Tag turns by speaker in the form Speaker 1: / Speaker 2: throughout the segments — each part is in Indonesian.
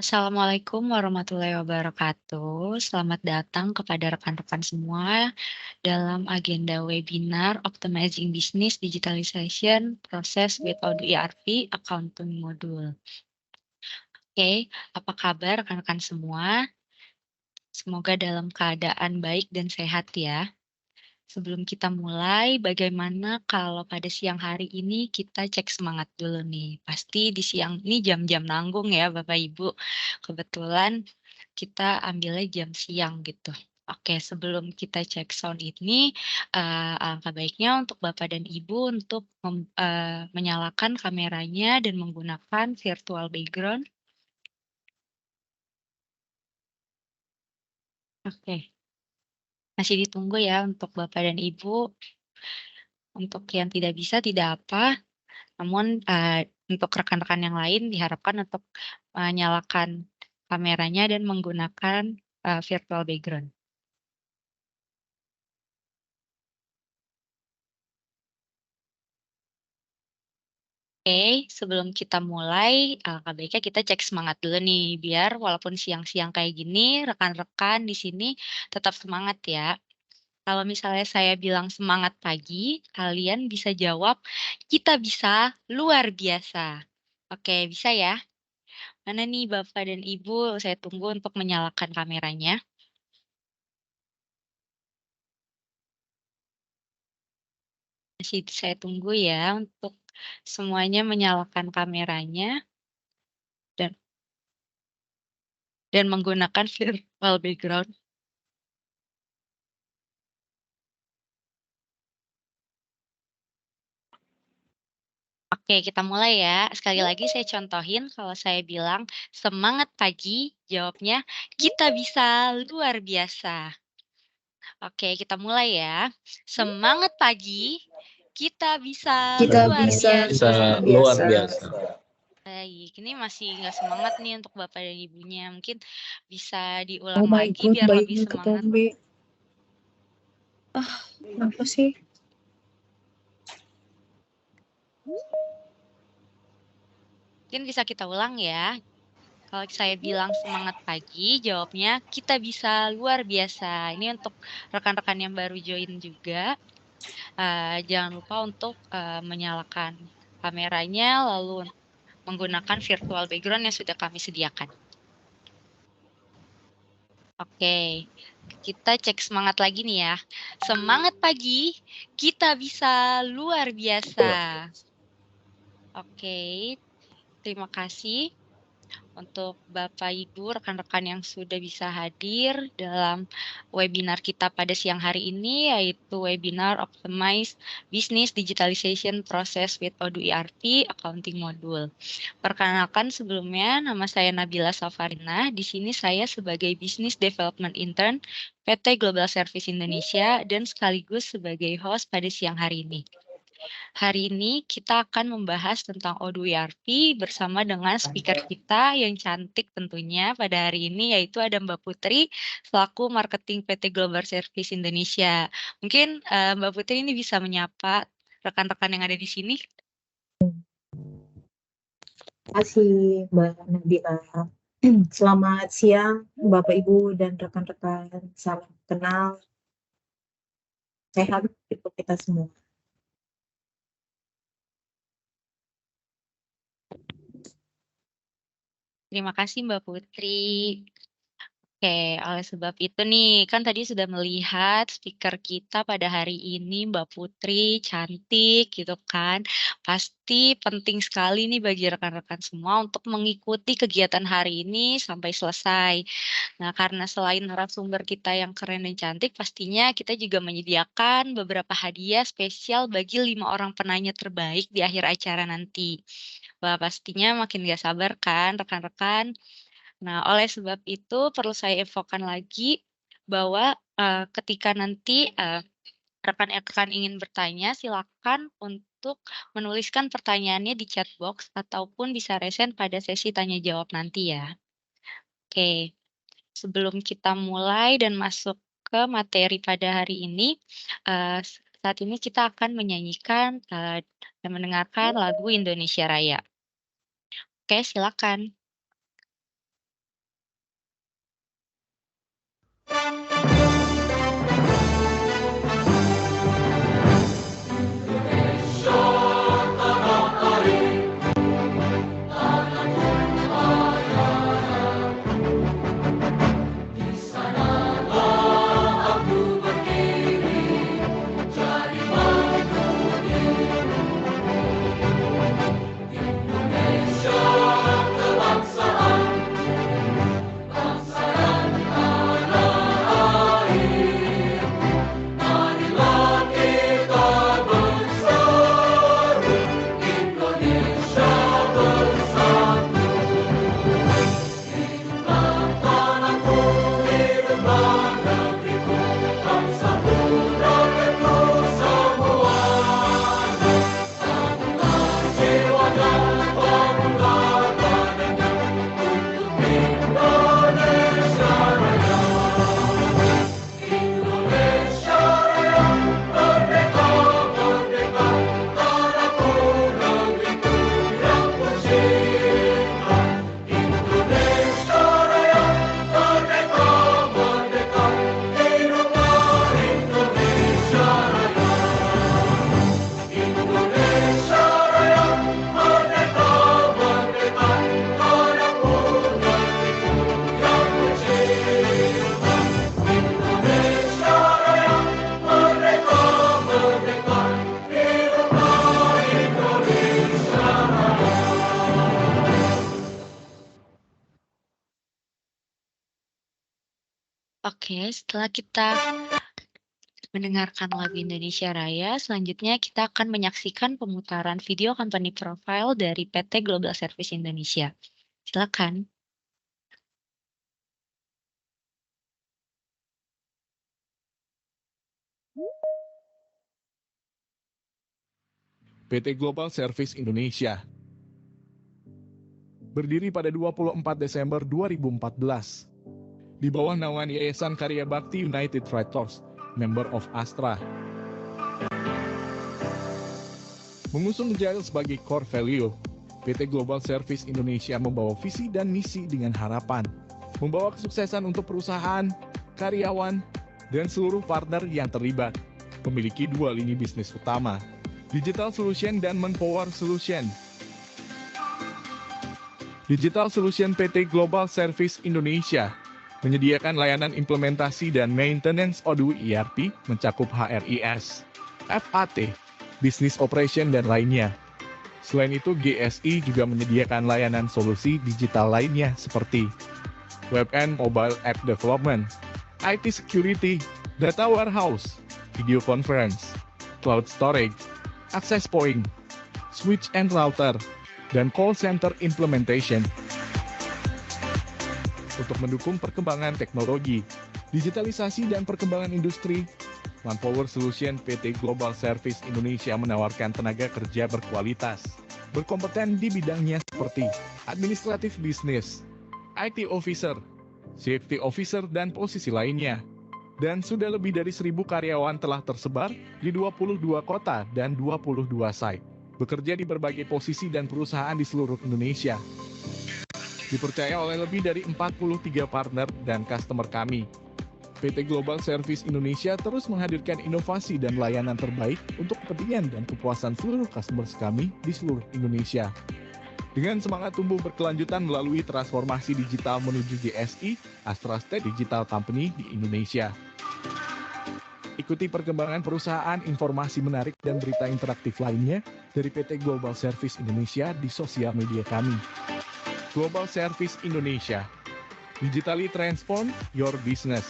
Speaker 1: Assalamualaikum warahmatullahi wabarakatuh. Selamat datang kepada rekan-rekan semua dalam agenda webinar Optimizing Business Digitalization Process with Odoo ERP Accounting Module. Oke, apa kabar rekan-rekan semua? Semoga dalam keadaan baik dan sehat ya. Sebelum kita mulai, bagaimana kalau pada siang hari ini kita cek semangat dulu nih? Pasti di siang ini jam-jam nanggung ya Bapak Ibu. Kebetulan kita ambilnya jam siang gitu. Oke, sebelum kita cek sound ini, alangkah baiknya untuk Bapak dan Ibu untuk menyalakan kameranya dan menggunakan virtual background. Oke, masih ditunggu ya untuk Bapak dan Ibu. Untuk yang tidak bisa tidak apa, namun untuk rekan-rekan yang lain diharapkan untuk menyalakan kameranya dan menggunakan virtual background. Oke, sebelum kita mulai, alangkah baiknya kita cek semangat dulu nih, biar walaupun siang-siang kayak gini, rekan-rekan di sini tetap semangat ya. Kalau misalnya saya bilang semangat pagi, kalian bisa jawab, kita bisa luar biasa. Oke, bisa ya? Mana nih Bapak dan Ibu? Saya tunggu untuk menyalakan kameranya. Masih saya tunggu ya untuk semuanya menyalakan kameranya dan menggunakan virtual background. Oke, kita mulai ya. Sekali lagi saya contohin kalau saya bilang semangat pagi, jawabnya kita bisa luar biasa. Oke, kita mulai ya. Semangat pagi, kita bisa
Speaker 2: Kita
Speaker 1: luar
Speaker 2: bisa
Speaker 1: biasa.
Speaker 2: luar biasa.
Speaker 1: Baik, ini masih nggak semangat nih untuk Bapak dan Ibunya. Mungkin bisa
Speaker 2: Oh
Speaker 1: diulang
Speaker 2: my
Speaker 1: lagi
Speaker 2: god,
Speaker 1: biar lebih
Speaker 2: baiknya
Speaker 1: semangat.
Speaker 2: ketombe. Kenapa sih?
Speaker 1: Mungkin bisa kita ulang ya. Kalau saya bilang semangat pagi, jawabnya kita bisa luar biasa. Ini untuk rekan-rekan yang baru join juga. Jangan lupa untuk menyalakan kameranya, lalu menggunakan virtual background yang sudah kami sediakan. Oke, kita cek semangat lagi nih ya. Semangat pagi, kita bisa luar biasa. Oke, terima kasih untuk Bapak Ibu, rekan-rekan yang sudah bisa hadir dalam webinar kita pada siang hari ini, yaitu webinar Optimize Business Digitalization Process with Odoo ERP Accounting Module. Perkenalkan sebelumnya, nama saya Nabila Safarina. Di sini saya sebagai Business Development Intern PT Global Service Indonesia dan sekaligus sebagai host pada siang hari ini. Hari ini kita akan membahas tentang Odoo ERP bersama dengan speaker kita yang cantik tentunya pada hari ini, yaitu ada Mbak Putri selaku Marketing PT Global Service Indonesia. Mungkin Mbak Putri ini bisa menyapa rekan-rekan yang ada di sini.
Speaker 2: Terima kasih Mbak Nabila. Selamat siang Bapak Ibu dan rekan-rekan. Salam kenal. Sehat untuk kita semua.
Speaker 1: Terima kasih Mbak Putri. Oke, oleh sebab itu nih, kan tadi sudah melihat speaker kita pada hari ini Mbak Putri, cantik gitu kan. Pasti penting sekali nih bagi rekan-rekan semua untuk mengikuti kegiatan hari ini sampai selesai. Nah, karena selain narasumber kita yang keren dan cantik, pastinya kita juga menyediakan beberapa hadiah spesial bagi 5 orang penanya terbaik di akhir acara nanti. Wah, pastinya makin gak sabar kan rekan-rekan. Nah, oleh sebab itu perlu saya infokan lagi bahwa, ketika nanti, rekan-rekan ingin bertanya, silakan untuk menuliskan pertanyaannya di chat box ataupun bisa resen pada sesi tanya jawab nanti ya. Oke, sebelum kita mulai dan masuk ke materi pada hari ini, saat ini kita akan menyanyikan, dan mendengarkan lagu Indonesia Raya. Oke, silakan. Oke, setelah kita mendengarkan lagu Indonesia Raya, selanjutnya kita akan menyaksikan pemutaran video company profile dari PT Global Service Indonesia. Silakan.
Speaker 3: PT Global Service Indonesia berdiri pada 24 Desember 2014 di bawah naungan Yayasan Karya Bakti United Writers, member of Astra. Mengusung Agile sebagai core value, PT Global Service Indonesia membawa visi dan misi dengan harapan membawa kesuksesan untuk perusahaan, karyawan, dan seluruh partner yang terlibat. Memiliki dua lini bisnis utama, Digital Solution dan Manpower Solution. Digital Solution PT Global Service Indonesia menyediakan layanan implementasi dan maintenance Odoo ERP mencakup HRIS, FAT, Business Operation dan lainnya. Selain itu, GSI juga menyediakan layanan solusi digital lainnya seperti Web and Mobile App Development, IT Security, Data Warehouse, Video Conference, Cloud Storage, Access Point, Switch and Router, dan Call Center Implementation. Untuk mendukung perkembangan teknologi, digitalisasi dan perkembangan industri, Manpower Solution PT Global Service Indonesia menawarkan tenaga kerja berkualitas, berkompeten di bidangnya seperti administratif bisnis, IT Officer, Safety Officer dan posisi lainnya. Dan sudah lebih dari 1.000 karyawan telah tersebar di 22 kota dan 22 site, bekerja di berbagai posisi dan perusahaan di seluruh Indonesia. Dipercaya oleh lebih dari 43 partner dan customer kami. PT Global Service Indonesia terus menghadirkan inovasi dan layanan terbaik untuk kepentingan dan kepuasan seluruh customers kami di seluruh Indonesia. Dengan semangat tumbuh berkelanjutan melalui transformasi digital menuju GSI, Astra State Digital Company di Indonesia. Ikuti perkembangan perusahaan, informasi menarik dan berita interaktif lainnya dari PT Global Service Indonesia di sosial media kami. Global Service Indonesia, digitally transform your business.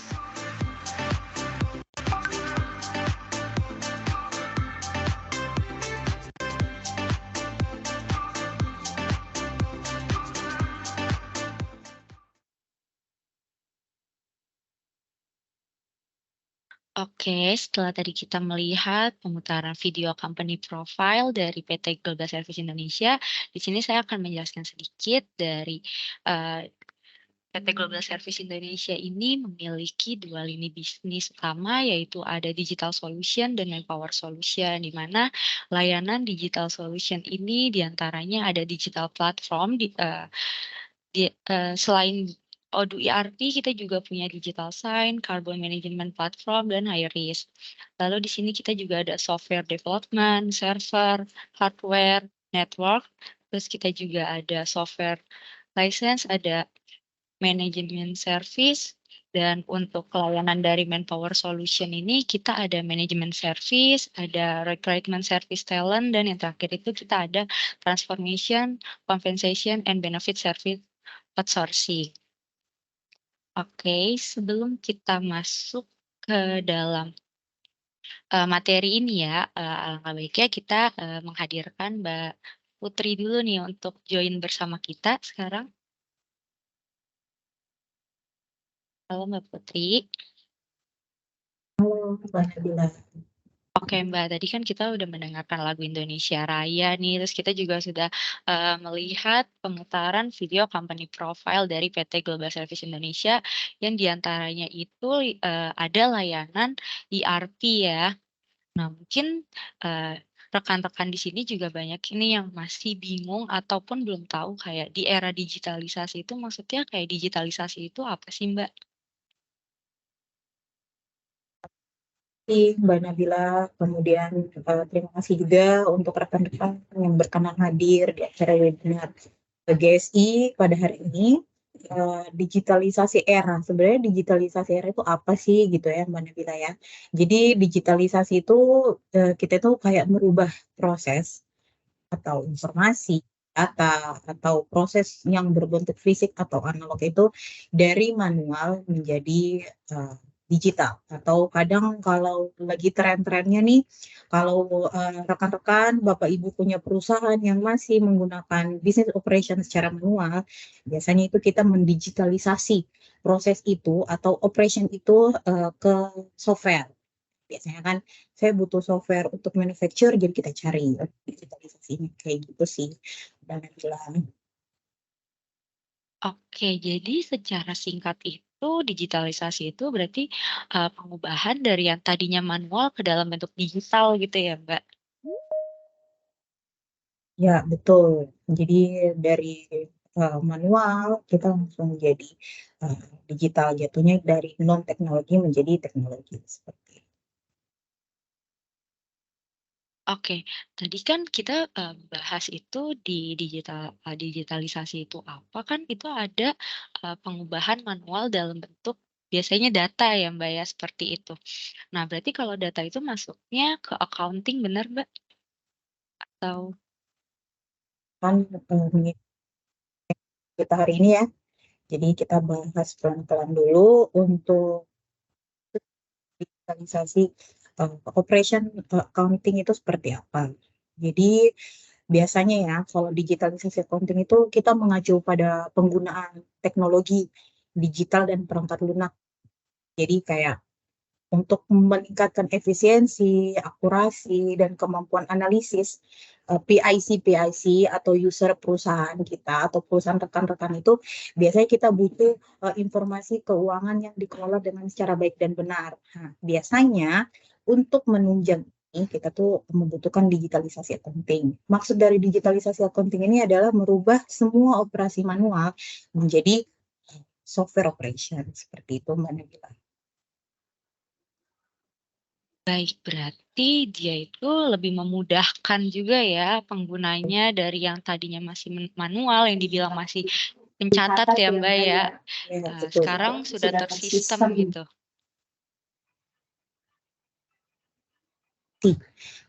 Speaker 1: Oke, setelah tadi kita melihat pemutaran video company profile dari PT Global Service Indonesia, di sini saya akan menjelaskan sedikit dari PT Global Service Indonesia ini memiliki dua lini bisnis utama, yaitu ada Digital Solution dan Manpower Solution, di mana layanan Digital Solution ini diantaranya ada digital platform, selain Odoo ERP, kita juga punya Digital Sign, Carbon Management Platform, dan HiRIS. Lalu di sini kita juga ada software development, server, hardware, network, terus kita juga ada software license, ada management service, dan untuk pelayanan dari Manpower Solution ini kita ada management service, ada recruitment service talent, dan yang terakhir itu kita ada transformation, compensation, and benefit service outsourcing. Oke, sebelum kita masuk ke dalam materi ini ya, alangkah baiknya kita menghadirkan Mbak Putri dulu nih untuk join bersama kita sekarang. Halo Mbak Putri.
Speaker 2: Halo, Mbak Nabila.
Speaker 1: Oke Mbak, tadi kan kita udah mendengarkan lagu Indonesia Raya nih, terus kita juga sudah melihat pemutaran video company profile dari PT Global Service Indonesia yang diantaranya itu ada layanan ERP ya. Nah mungkin rekan-rekan di sini juga banyak ini yang masih bingung ataupun belum tahu kayak di era digitalisasi itu maksudnya kayak digitalisasi itu apa sih Mbak?
Speaker 2: Mbak Nabila, kemudian terima kasih juga untuk rekan-rekan yang berkenan hadir di acara webinar GSI pada hari ini. Digitalisasi era, sebenarnya digitalisasi era itu apa sih gitu ya Mbak Nabila ya. Jadi digitalisasi itu kita itu kayak merubah proses atau informasi data atau proses yang berbentuk fisik atau analog itu dari manual menjadi digital. Atau kadang kalau lagi tren-trennya nih, kalau rekan-rekan Bapak Ibu punya perusahaan yang masih menggunakan business operation secara manual, biasanya itu kita mendigitalisasi proses itu atau operation itu ke software. Biasanya kan saya butuh software untuk manufacture, jadi kita cari digitalisasinya kayak gitu sih. Dan bilang
Speaker 1: Oke, jadi secara singkat itu digitalisasi itu berarti, pengubahan dari yang tadinya manual ke dalam bentuk digital gitu ya, Mbak?
Speaker 2: ya betul. Jadi dari manual kita langsung jadi digital, jatuhnya dari non teknologi menjadi teknologi seperti itu.
Speaker 1: Oke, tadi kan kita, bahas itu di digitalisasi itu apa, kan itu ada, pengubahan manual dalam bentuk biasanya data ya, Mbak, ya, seperti itu. Nah, berarti kalau data itu masuknya ke accounting benar, Mbak? Atau
Speaker 2: Kan kita hari ini ya, jadi kita bahas pelan-pelan dulu untuk digitalisasi operation accounting itu seperti apa. Jadi biasanya ya, kalau digitalisasi accounting itu kita mengacu pada penggunaan teknologi digital dan perangkat lunak. Jadi kayak untuk meningkatkan efisiensi, akurasi, dan kemampuan analisis, PIC atau user perusahaan kita atau perusahaan rekan-rekan itu, biasanya kita butuh informasi keuangan yang dikelola dengan secara baik dan benar. Nah, biasanya untuk menunjang ini kita tuh membutuhkan digitalisasi accounting. Maksud dari digitalisasi accounting ini adalah merubah semua operasi manual menjadi software operation seperti itu, Mbak Nabila.
Speaker 1: baik, berarti dia itu lebih memudahkan juga ya penggunanya dari yang tadinya masih manual, yang dibilang masih pencatat
Speaker 2: Dicatat
Speaker 1: ya,
Speaker 2: ya
Speaker 1: Mbak,
Speaker 2: Mbak
Speaker 1: ya.
Speaker 2: ya. Ya, betul.
Speaker 1: Sekarang
Speaker 2: Sekarang
Speaker 1: sudah
Speaker 2: sudah
Speaker 1: tersistem
Speaker 2: tersistem
Speaker 1: gitu.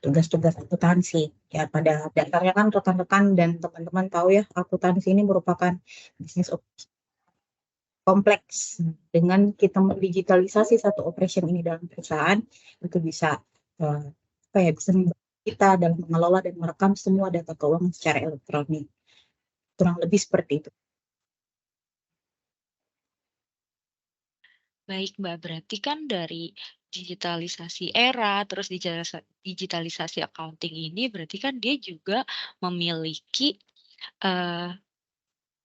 Speaker 2: tugas-tugas akuntansi. Ya, pada dasarnya kan rekan-rekan dan teman-teman tahu ya, akuntansi ini merupakan bisnis kompleks. Dengan kita mendigitalisasi satu operation ini dalam perusahaan, itu bisa eh, apa ya, bisa membantu kita dalam mengelola dan merekam semua data keuangan secara elektronik. Kurang lebih seperti itu.
Speaker 1: Baik, Mbak, berarti kan dari digitalisasi era, terus digitalisasi accounting ini berarti kan dia juga memiliki, eee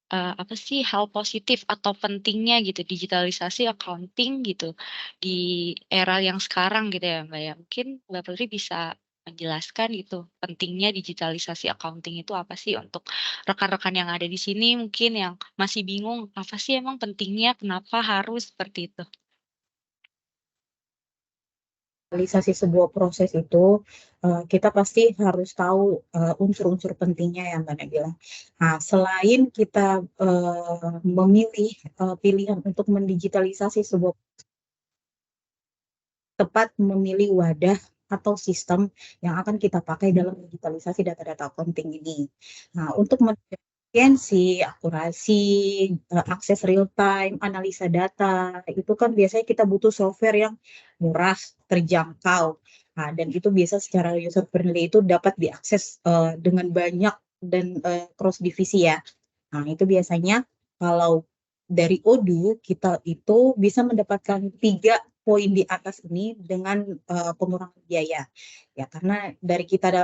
Speaker 1: apa sih hal positif atau pentingnya gitu digitalisasi accounting gitu di era yang sekarang gitu ya, Mbak, ya. Mungkin Mbak Putri bisa menjelaskan gitu pentingnya digitalisasi accounting itu apa sih untuk rekan-rekan yang ada di sini mungkin yang masih bingung, apa sih emang pentingnya, kenapa harus seperti itu?
Speaker 2: Realisasi sebuah proses itu kita pasti harus tahu unsur-unsur pentingnya ya Mbak Nabila. Nah, selain kita memilih pilihan untuk mendigitalisasi sebuah, tepat memilih wadah atau sistem yang akan kita pakai dalam digitalisasi data-data accounting ini. Nah, untuk efisiensi, akurasi, akses real time, analisa data, itu kan biasanya kita butuh software yang murah, terjangkau. Nah, dan itu biasa secara user friendly itu dapat diakses dengan banyak dan cross divisi ya. Nah, itu biasanya kalau dari Odoo kita itu bisa mendapatkan 3 poin di atas ini dengan pengurangan biaya. Ya, karena dari kita ada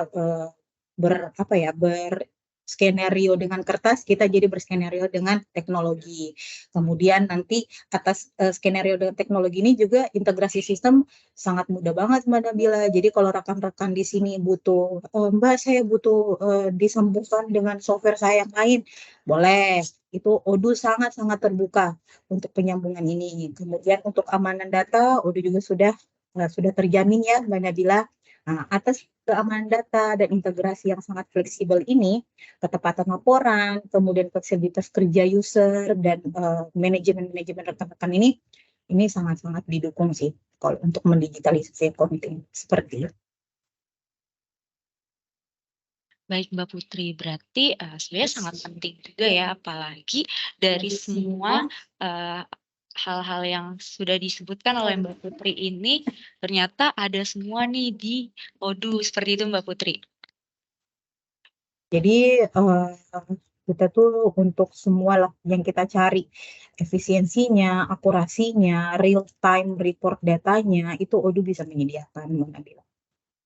Speaker 2: apa ya, berskenario dengan kertas, kita jadi berskenario dengan teknologi. Kemudian nanti atas skenario dengan teknologi ini juga integrasi sistem sangat mudah banget Mbak Nabila. Jadi kalau rekan-rekan di sini butuh, Mbak saya butuh disambungkan dengan software saya yang lain, boleh. Itu Odoo sangat-sangat terbuka untuk penyambungan ini. Kemudian untuk keamanan data, Odoo juga sudah terjamin ya Mbak Nabila. Nah, atas keamanan data dan integrasi yang sangat fleksibel ini, ketepatan laporan, kemudian fleksibilitas kerja user dan manajemen rekan-rekan ini sangat-sangat didukung sih kalau untuk mendigitalisasi accounting seperti itu.
Speaker 1: Baik Mbak Putri, berarti, sebenarnya sangat penting juga ya, apalagi dari semua, hal-hal yang sudah disebutkan oleh Mbak Putri ini, ternyata ada semua nih di Odoo, seperti itu Mbak Putri?
Speaker 2: Jadi kita tuh untuk semua lah yang kita cari, efisiensinya, akurasinya, real time report datanya, itu Odoo bisa menyediakan, Mbak Nabila.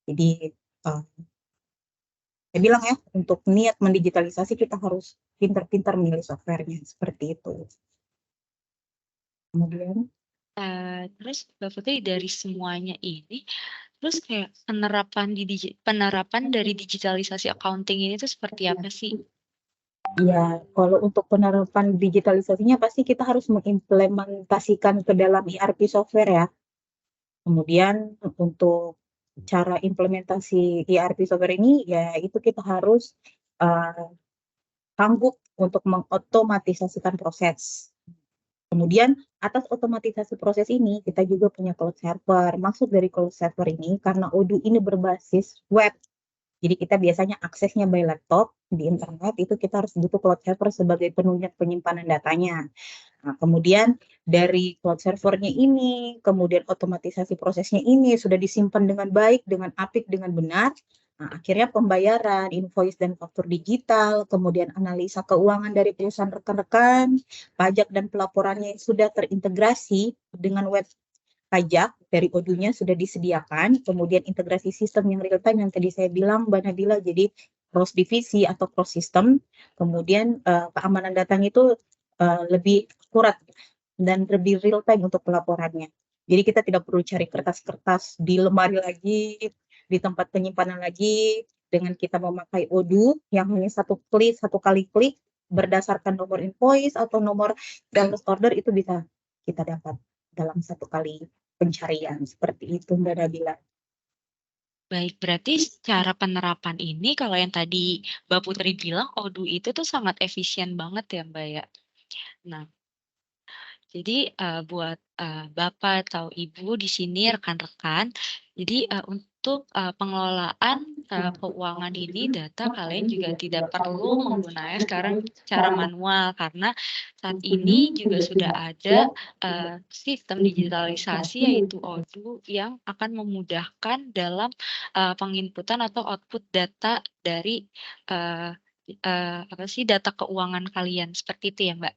Speaker 2: Jadi uh, saya bilang ya, untuk niat mendigitalisasi kita harus pintar-pintar milih softwarenya, seperti itu. Kemudian
Speaker 1: Terus Mbak Putri dari semuanya ini, terus kayak penerapan dari digitalisasi accounting ini tuh seperti apa sih?
Speaker 2: ya, kalau untuk penerapan digitalisasinya pasti kita harus mengimplementasikan ke dalam ERP software ya. Kemudian untuk cara implementasi ERP software ini, ya itu kita harus uh, sanggup untuk mengotomatisasikan proses. Kemudian atas otomatisasi proses ini, kita juga punya cloud server. Maksud dari cloud server ini, karena Odoo ini berbasis web, jadi kita biasanya aksesnya by laptop di internet, itu kita harus butuh cloud server sebagai penunjang penyimpanan datanya. Nah, kemudian dari cloud servernya ini, kemudian otomatisasi prosesnya ini sudah disimpan dengan baik, dengan apik, dengan benar. Nah, akhirnya pembayaran, invoice dan faktur digital, kemudian analisa keuangan dari perusahaan rekan-rekan, pajak dan pelaporannya sudah terintegrasi dengan web pajak dari Odoo-nya sudah disediakan, kemudian integrasi sistem yang real time yang tadi saya bilang, Mbak Nabila, jadi cross divisi atau cross system, kemudian keamanan datanya itu lebih akurat dan lebih real time untuk pelaporannya. Jadi kita tidak perlu cari kertas-kertas di lemari lagi, di tempat penyimpanan lagi, dengan kita memakai Odoo yang hanya satu kali klik berdasarkan nomor invoice atau nomor balance order itu bisa kita dapat dalam satu kali pencarian. Seperti itu Mbak Nabila.
Speaker 1: Baik, berarti secara penerapan ini kalau yang tadi Mbak Putri bilang Odoo itu tuh sangat efisien banget ya Mbak ya? Nah, jadi, buat, Bapak atau Ibu di sini rekan-rekan, jadi, untuk, pengelolaan, keuangan ini data kalian juga tidak perlu menggunakan sekarang cara manual karena saat ini juga sudah ada, sistem digitalisasi yaitu Odoo yang akan memudahkan dalam, penginputan atau output data dari, eee apa sih, data keuangan kalian, seperti itu ya, Mbak?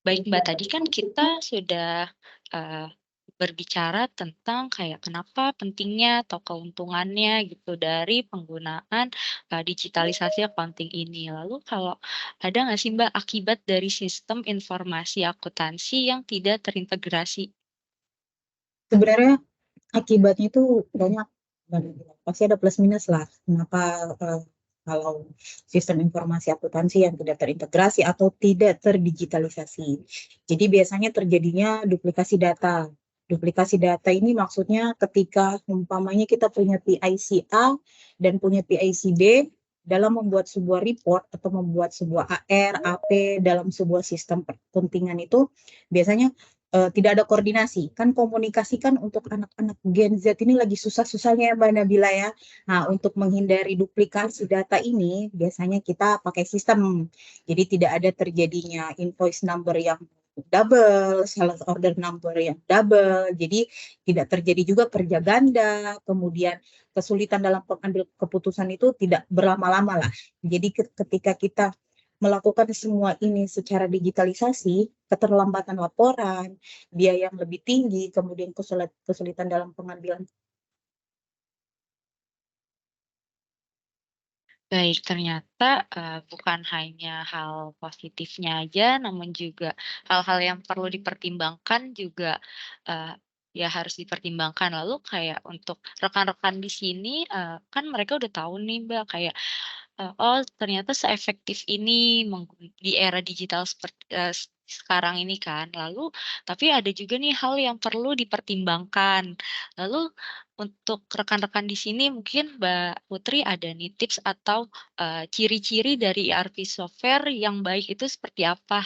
Speaker 1: Baik Mbak, tadi kan kita sudah, eee, berbicara tentang kayak kenapa pentingnya atau keuntungannya gitu dari penggunaan, digitalisasi accounting ini. Lalu kalau ada nggak sih Mbak akibat dari sistem informasi akuntansi yang tidak terintegrasi?
Speaker 2: Sebenarnya akibatnya itu banyak, pasti ada plus minus lah. Kenapa kalau sistem informasi akuntansi yang tidak terintegrasi atau tidak terdigitalisasi. Jadi biasanya terjadinya duplikasi data. Duplikasi data ini maksudnya ketika umpamanya kita punya PIC A dan punya PIC B dalam membuat sebuah report atau membuat sebuah AR, AP dalam sebuah sistem perpentingan itu biasanya tidak ada koordinasi. Kan komunikasi kan untuk anak-anak Gen Z ini lagi susah-susahnya ya Mbak Nabila ya. Nah, untuk menghindari duplikasi data ini, biasanya kita pakai sistem. Jadi tidak ada terjadinya invoice number yang double, sales order number yang double. Jadi tidak terjadi juga kerja ganda, kemudian kesulitan dalam pengambil keputusan itu tidak berlama-lama lah. Jadi ketika kita melakukan semua ini secara digitalisasi, keterlambatan laporan, biaya yang lebih tinggi, kemudian kesulitan dalam pengambilan.
Speaker 1: Baik, ternyata, bukan hanya hal positifnya aja, namun juga hal-hal yang perlu dipertimbangkan juga, eee, ya harus dipertimbangkan. Lalu kayak untuk rekan-rekan di sini, kan mereka udah tahu nih Mbak, kayak, oh ternyata seefektif ini di era digital seperti sekarang ini kan. Lalu tapi ada juga nih hal yang perlu dipertimbangkan. Lalu untuk rekan-rekan di sini mungkin Mbak Putri ada nih tips atau, ciri-ciri dari ERP software yang baik itu seperti apa?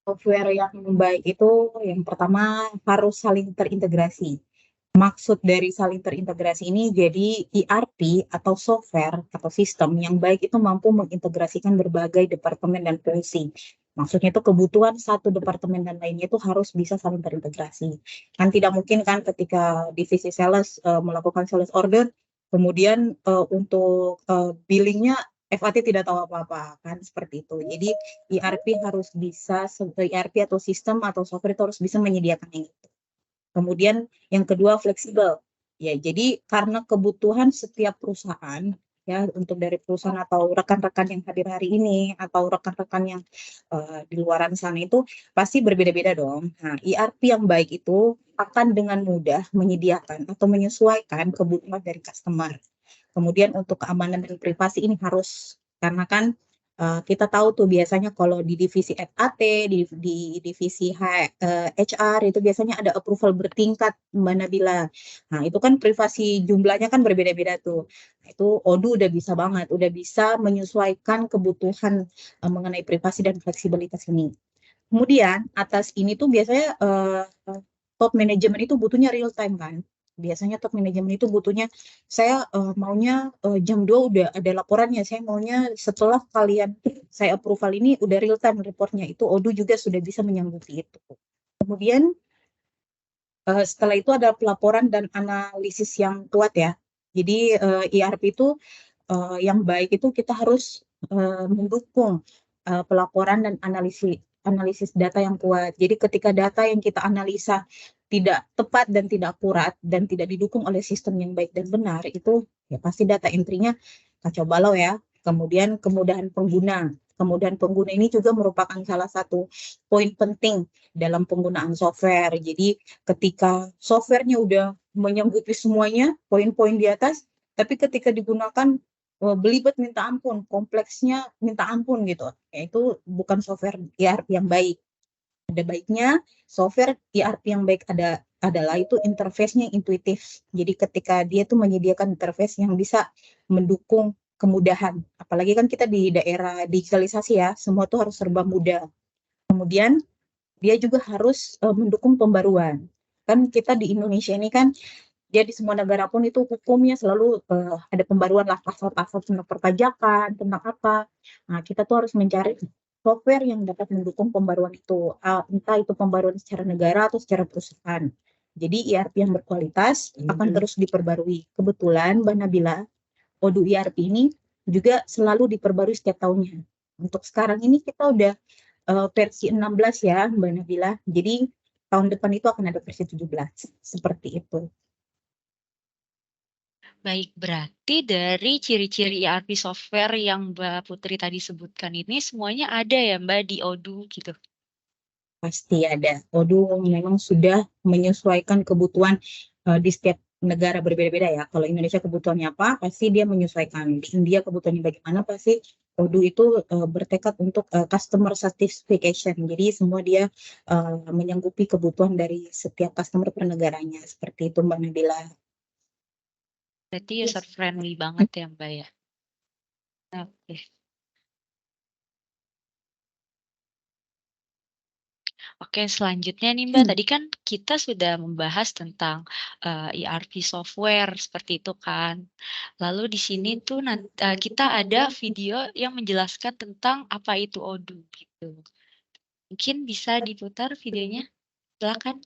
Speaker 2: Software yang baik itu yang pertama harus saling terintegrasi. Maksud dari saling terintegrasi ini jadi ERP atau software atau sistem yang baik itu mampu mengintegrasikan berbagai departemen dan fungsi. Maksudnya itu kebutuhan satu departemen dan lainnya itu harus bisa saling terintegrasi. Kan tidak mungkin kan ketika divisi sales melakukan sales order, kemudian untuk billingnya FAT tidak tahu apa-apa kan seperti itu. Jadi ERP harus bisa ERP atau sistem atau software itu harus bisa menyediakan yang itu. Kemudian yang kedua fleksibel. Ya, jadi karena kebutuhan setiap perusahaan ya untuk dari perusahaan atau rekan-rekan yang hadir hari ini atau rekan-rekan yang di luaran sana itu pasti berbeda-beda dong. Nah, ERP yang baik itu akan dengan mudah menyediakan atau menyesuaikan kebutuhan dari customer. Kemudian untuk keamanan dan privasi ini harus karena kan kita tahu tuh biasanya kalau di divisi FAT, di divisi HR itu biasanya ada approval bertingkat Mbak Nabila. Nah itu kan privasi jumlahnya kan berbeda-beda tuh. Itu ODU udah bisa banget, udah bisa menyesuaikan kebutuhan mengenai privasi dan fleksibilitas ini. Kemudian atas ini tuh biasanya top manajemen itu butuhnya real time kan. Biasanya top manajemen itu butuhnya saya maunya jam 2 udah ada laporannya. Saya maunya setelah kalian saya approval ini udah real time reportnya. Itu ODU juga sudah bisa menyanggupi itu. Kemudian setelah itu ada pelaporan dan analisis yang kuat ya. Jadi ERP itu yang baik itu kita harus mendukung pelaporan dan analisis data yang kuat. Jadi ketika data yang kita analisa tidak tepat dan tidak akurat dan tidak didukung oleh sistem yang baik dan benar, itu ya pasti data entry-nya kacau balau ya. Kemudian kemudahan pengguna. Kemudahan pengguna ini juga merupakan salah satu poin penting dalam penggunaan software. Jadi ketika softwarenya udah menyanggupi semuanya, poin-poin di atas, tapi ketika digunakan belibet minta ampun, kompleksnya minta ampun gitu. Itu bukan software ERP yang baik. Ada baiknya software ERP yang baik adalah itu interface-nya intuitif. Jadi ketika dia tuh menyediakan interface yang bisa mendukung kemudahan. Apalagi kan kita di daerah digitalisasi ya, semua tuh harus serba mudah. Kemudian dia juga harus mendukung pembaruan. Kan kita di Indonesia ini kan dia di semua negara pun itu hukumnya selalu ada pembaruan lah pasal-pasal tentang perpajakan, tentang apa. Nah, kita tuh harus mencari software yang dapat mendukung pembaruan itu, entah itu pembaruan secara negara atau secara perusahaan. Jadi ERP yang berkualitas akan terus diperbarui. Kebetulan Mbak Nabila, ODU ERP ini juga selalu diperbarui setiap tahunnya. Untuk sekarang ini kita udah versi 16 ya Mbak Nabila. Jadi tahun depan itu akan ada versi 17. Seperti itu.
Speaker 1: Baik, berarti dari ciri-ciri ERP software yang Mbak Putri tadi sebutkan ini semuanya ada ya Mbak di ODU gitu?
Speaker 2: Pasti ada. ODU memang sudah menyesuaikan kebutuhan di setiap negara berbeda-beda ya. Kalau Indonesia kebutuhannya apa, pasti dia menyesuaikan. Di India kebutuhannya bagaimana, pasti ODU itu bertekad untuk customer satisfaction. Jadi semua dia menyanggupi kebutuhan dari setiap customer per negaranya. Seperti itu Mbak Nabila.
Speaker 1: Berarti user friendly banget ya Mbak ya? Oke. Oke, selanjutnya nih Mbak, tadi kan kita sudah membahas tentang ERP software seperti itu kan. Lalu di sini tuh kita ada video yang menjelaskan tentang apa itu ODU gitu. Mungkin bisa diputar videonya, silakan.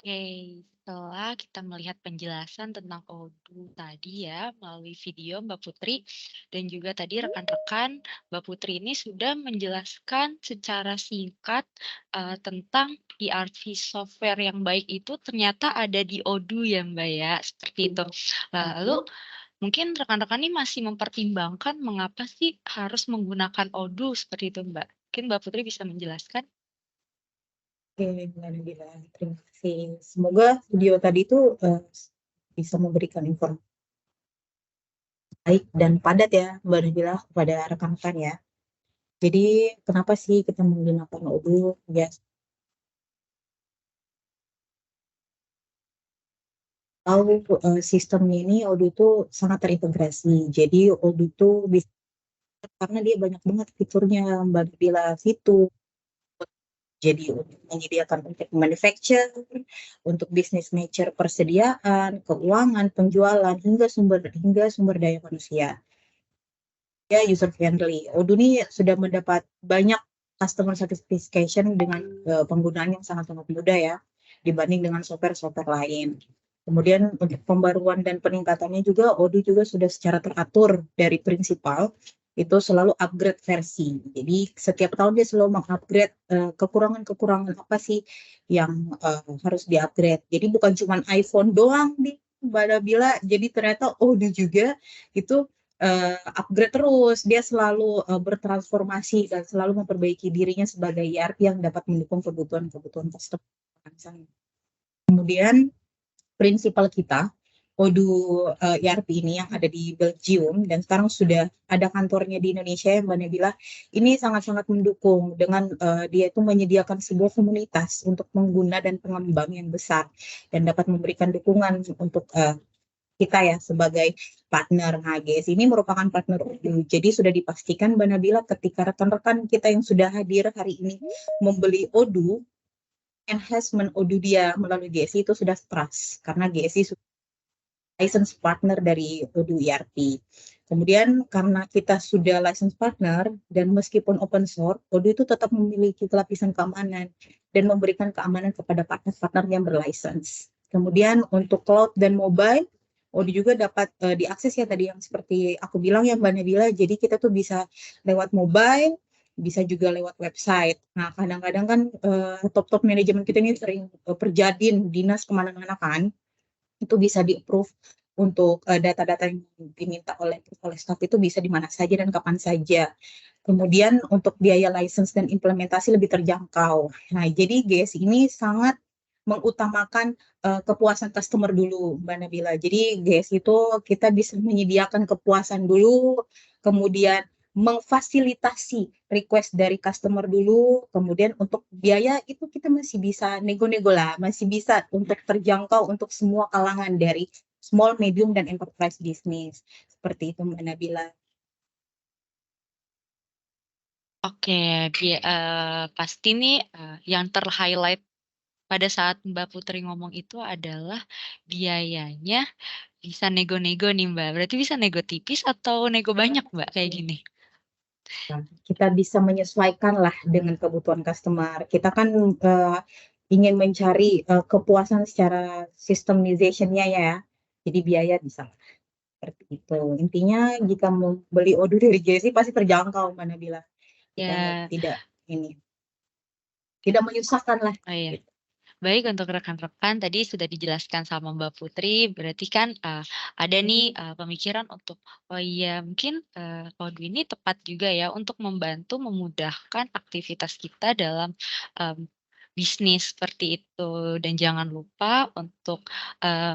Speaker 1: Oke, setelah kita melihat penjelasan tentang Odoo tadi ya, melalui video Mbak Putri, dan juga tadi rekan-rekan, Mbak Putri ini sudah menjelaskan secara singkat tentang ERP software yang baik itu ternyata ada di Odoo ya Mbak ya, seperti itu. Lalu mungkin rekan-rekan ini masih mempertimbangkan mengapa sih harus menggunakan Odoo seperti itu Mbak. Mungkin Mbak Putri bisa menjelaskan?
Speaker 2: Oke, Mbak Nabila, terima kasih. Semoga video tadi itu bisa memberikan informasi baik dan padat ya, Mbak Nabila, kepada rekan-rekan ya. Jadi, kenapa sih kita menggunakan Odoo? Ya, tahu sistemnya ini Odoo itu sangat terintegrasi. Jadi, Odoo itu bisa, karena dia banyak banget fiturnya, Mbak Nabila, fitur. Jadi untuk menyediakan untuk manufacture, untuk bisnis nature persediaan, keuangan, penjualan, hingga sumber daya manusia. Ya, user friendly. Odoo ini sudah mendapat banyak customer satisfaction dengan penggunaan yang sangat-sangat mudah ya, dibanding dengan software-software lain. Kemudian untuk pembaruan dan peningkatannya juga, Odoo juga sudah secara teratur dari prinsipal, itu selalu upgrade versi. Jadi setiap tahun dia selalu mengupgrade kekurangan-kekurangan apa sih yang harus diupgrade. Jadi bukan cuma iPhone doang nih, Mbak Nabila, jadi ternyata Odoo juga itu upgrade terus, dia selalu bertransformasi dan selalu memperbaiki dirinya sebagai ERP yang dapat mendukung kebutuhan-kebutuhan customer. Kemudian prinsipal kita, Odoo ERP ini yang ada di Belgium dan sekarang sudah ada kantornya di Indonesia yang Mbak Nabila, ini sangat-sangat mendukung dengan dia itu menyediakan sebuah komunitas untuk pengguna dan pengembang yang besar dan dapat memberikan dukungan untuk kita ya sebagai partner HGS ini merupakan partner Odoo. Jadi sudah dipastikan Mbak Nabila ketika rekan-rekan kita yang sudah hadir hari ini membeli Odoo, enhancement Odoo dia melalui GSI itu sudah trust karena GSI sudah license partner dari Odoo ERP. Kemudian karena kita sudah license partner dan meskipun open source, Odoo itu tetap memiliki lapisan keamanan dan memberikan keamanan kepada partner-partner yang berlicense. Kemudian untuk cloud dan mobile, Odoo juga dapat diakses ya tadi yang seperti aku bilang ya Mbak Nabila, jadi kita tuh bisa lewat mobile, bisa juga lewat website. Nah kadang-kadang kan top-top manajemen kita ini sering perjadin dinas kemana-mana kan, itu bisa di-approve untuk data-data yang diminta oleh staff itu bisa di mana saja dan kapan saja. Kemudian untuk biaya license dan implementasi lebih terjangkau. Nah, jadi GS ini sangat mengutamakan kepuasan customer dulu, Mbak Nabila. Jadi GS itu kita bisa menyediakan kepuasan dulu, kemudian memfasilitasi request dari customer dulu, kemudian untuk biaya itu kita masih bisa nego-nego lah, masih bisa untuk terjangkau untuk semua kalangan dari small, medium, dan enterprise business. Seperti itu Mbak Nabila.
Speaker 1: Oke, pasti nih yang ter-highlight pada saat Mbak Putri ngomong itu adalah biayanya bisa nego-nego nih Mbak. Berarti bisa nego tipis atau nego banyak Mbak kayak gini?
Speaker 2: Nah, kita bisa menyesuaikan lah dengan kebutuhan customer. Kita kan ingin mencari kepuasan secara systemization-nya ya. Jadi biaya bisa seperti itu. Intinya jika membeli Odoo dari JSI pasti terjangkau Mbak Nabila. Kita
Speaker 1: Ya,
Speaker 2: tidak menyusahkan lah.
Speaker 1: oh iya.
Speaker 2: Gitu.
Speaker 1: Baik, untuk rekan-rekan tadi sudah dijelaskan sama Mbak Putri, berarti kan ada nih pemikiran untuk, oh iya mungkin Odoo ini tepat juga ya untuk membantu memudahkan aktivitas kita dalam bisnis seperti itu. Dan jangan lupa untuk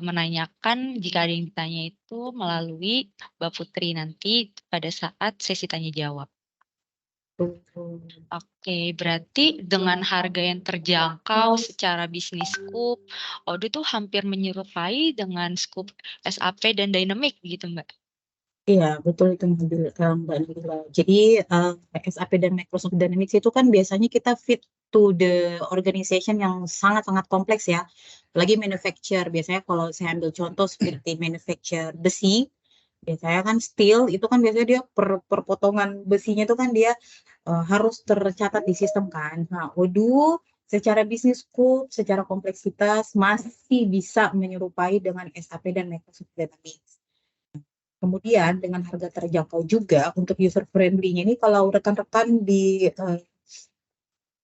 Speaker 1: menanyakan jika ada yang ditanya itu melalui Mbak Putri nanti pada saat sesi tanya jawab. Oke, berarti dengan harga yang terjangkau secara bisnis scoop, Odoo tuh hampir menyerupai dengan scoop SAP dan Dynamic gitu, Mbak?
Speaker 2: Iya, betul itu Mbak Nabila. Jadi SAP dan Microsoft Dynamics itu kan biasanya kita fit to the organization yang sangat-sangat kompleks ya. Apalagi manufacture. Biasanya kalau saya ambil contoh seperti manufacture besi, biasanya kan steel itu kan biasanya dia per potongan besinya itu kan dia harus tercatat di sistem kan. Nah, Odoo secara bisnis scope, secara kompleksitas masih bisa menyerupai dengan SAP dan Microsoft Dynamics. Kemudian dengan harga terjangkau juga untuk user friendly-nya ini, kalau rekan-rekan di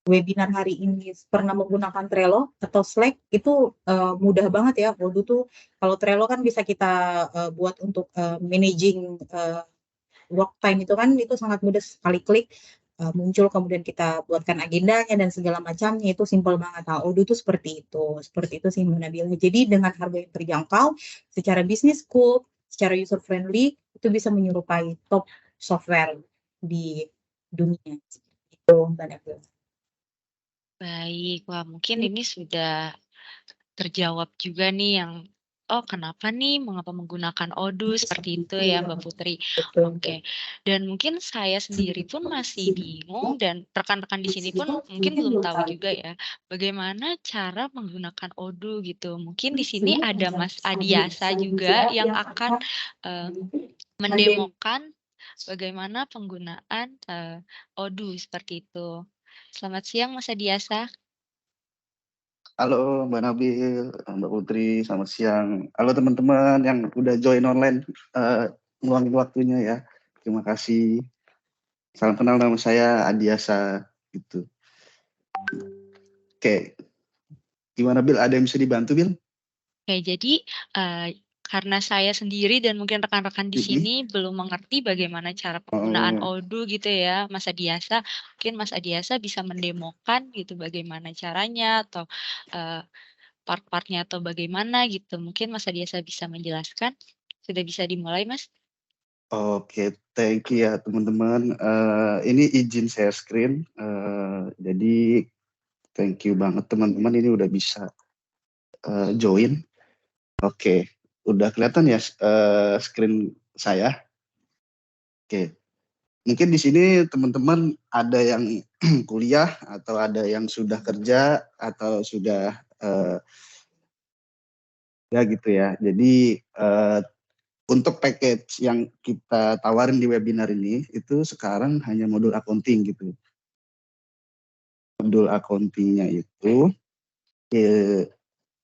Speaker 2: webinar hari ini pernah menggunakan Trello atau Slack, itu mudah banget ya. Odoo tuh, kalau Trello kan bisa kita buat untuk managing work time, itu kan itu sangat mudah, sekali klik muncul, kemudian kita buatkan agendanya dan segala macamnya, itu simpel banget. Nah, Odoo tuh seperti itu sih Mbak Nabila. Jadi dengan harga yang terjangkau, secara bisnis scope, secara user friendly, itu bisa menyerupai top software di dunia. Itu Mbak Nabila.
Speaker 1: Baik, wah mungkin ini sudah terjawab juga nih yang, oh kenapa nih, mengapa menggunakan Odoo seperti itu ya Mbak Putri.
Speaker 2: Betul.
Speaker 1: Oke, dan mungkin saya sendiri pun masih bingung dan rekan-rekan di sini pun mungkin belum tahu juga ya, bagaimana cara menggunakan Odoo gitu. Mungkin di sini ada Mas Adiasa juga yang akan mendemokan bagaimana penggunaan Odoo seperti itu. Selamat siang Mas Adiasa.
Speaker 4: Halo Mbak Nabil, Mbak Putri, selamat siang. Halo teman-teman yang udah join online, meluangin waktunya ya. Terima kasih. Salam kenal, nama saya Adiasa gitu. Oke, gimana Bil? Ada yang bisa dibantu Bil?
Speaker 1: Oke, jadi karena saya sendiri dan mungkin rekan-rekan di sini belum mengerti bagaimana cara penggunaan Odoo gitu ya, Mas Adiasa. Mungkin Mas Adiasa bisa mendemokan gitu bagaimana caranya atau part-partnya atau bagaimana gitu. Mungkin Mas Adiasa bisa menjelaskan. Sudah bisa dimulai, Mas?
Speaker 4: Oke, thank you ya teman-teman. Ini izin share screen. Jadi thank you banget teman-teman, ini udah bisa join. Oke, udah kelihatan ya screen saya. Oke, mungkin di sini teman-teman ada yang kuliah atau ada yang sudah kerja atau sudah ya gitu ya. Jadi untuk package yang kita tawarin di webinar ini itu sekarang hanya modul accounting gitu. Modul accountingnya itu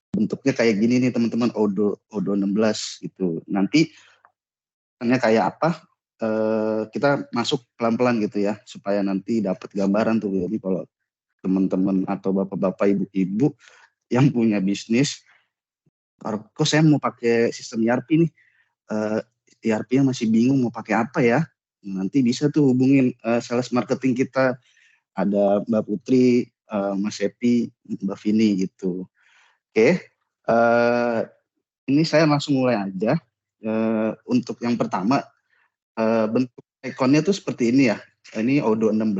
Speaker 4: bentuknya kayak gini nih teman-teman, Odoo 16 gitu. Nanti kayak apa? Kita masuk pelan-pelan gitu ya supaya nanti dapat gambaran tuh. Jadi kalau teman-teman atau bapak-bapak, ibu-ibu yang punya bisnis, kok saya mau pakai sistem ERP nih, ERP-nya masih bingung mau pakai apa ya, nanti bisa tuh hubungin sales marketing kita, ada Mbak Putri, Mas Epi, Mbak Vini gitu. Oke, ini saya langsung mulai aja. Untuk yang pertama, bentuk ikonnya tuh seperti ini ya. Ini Odoo 16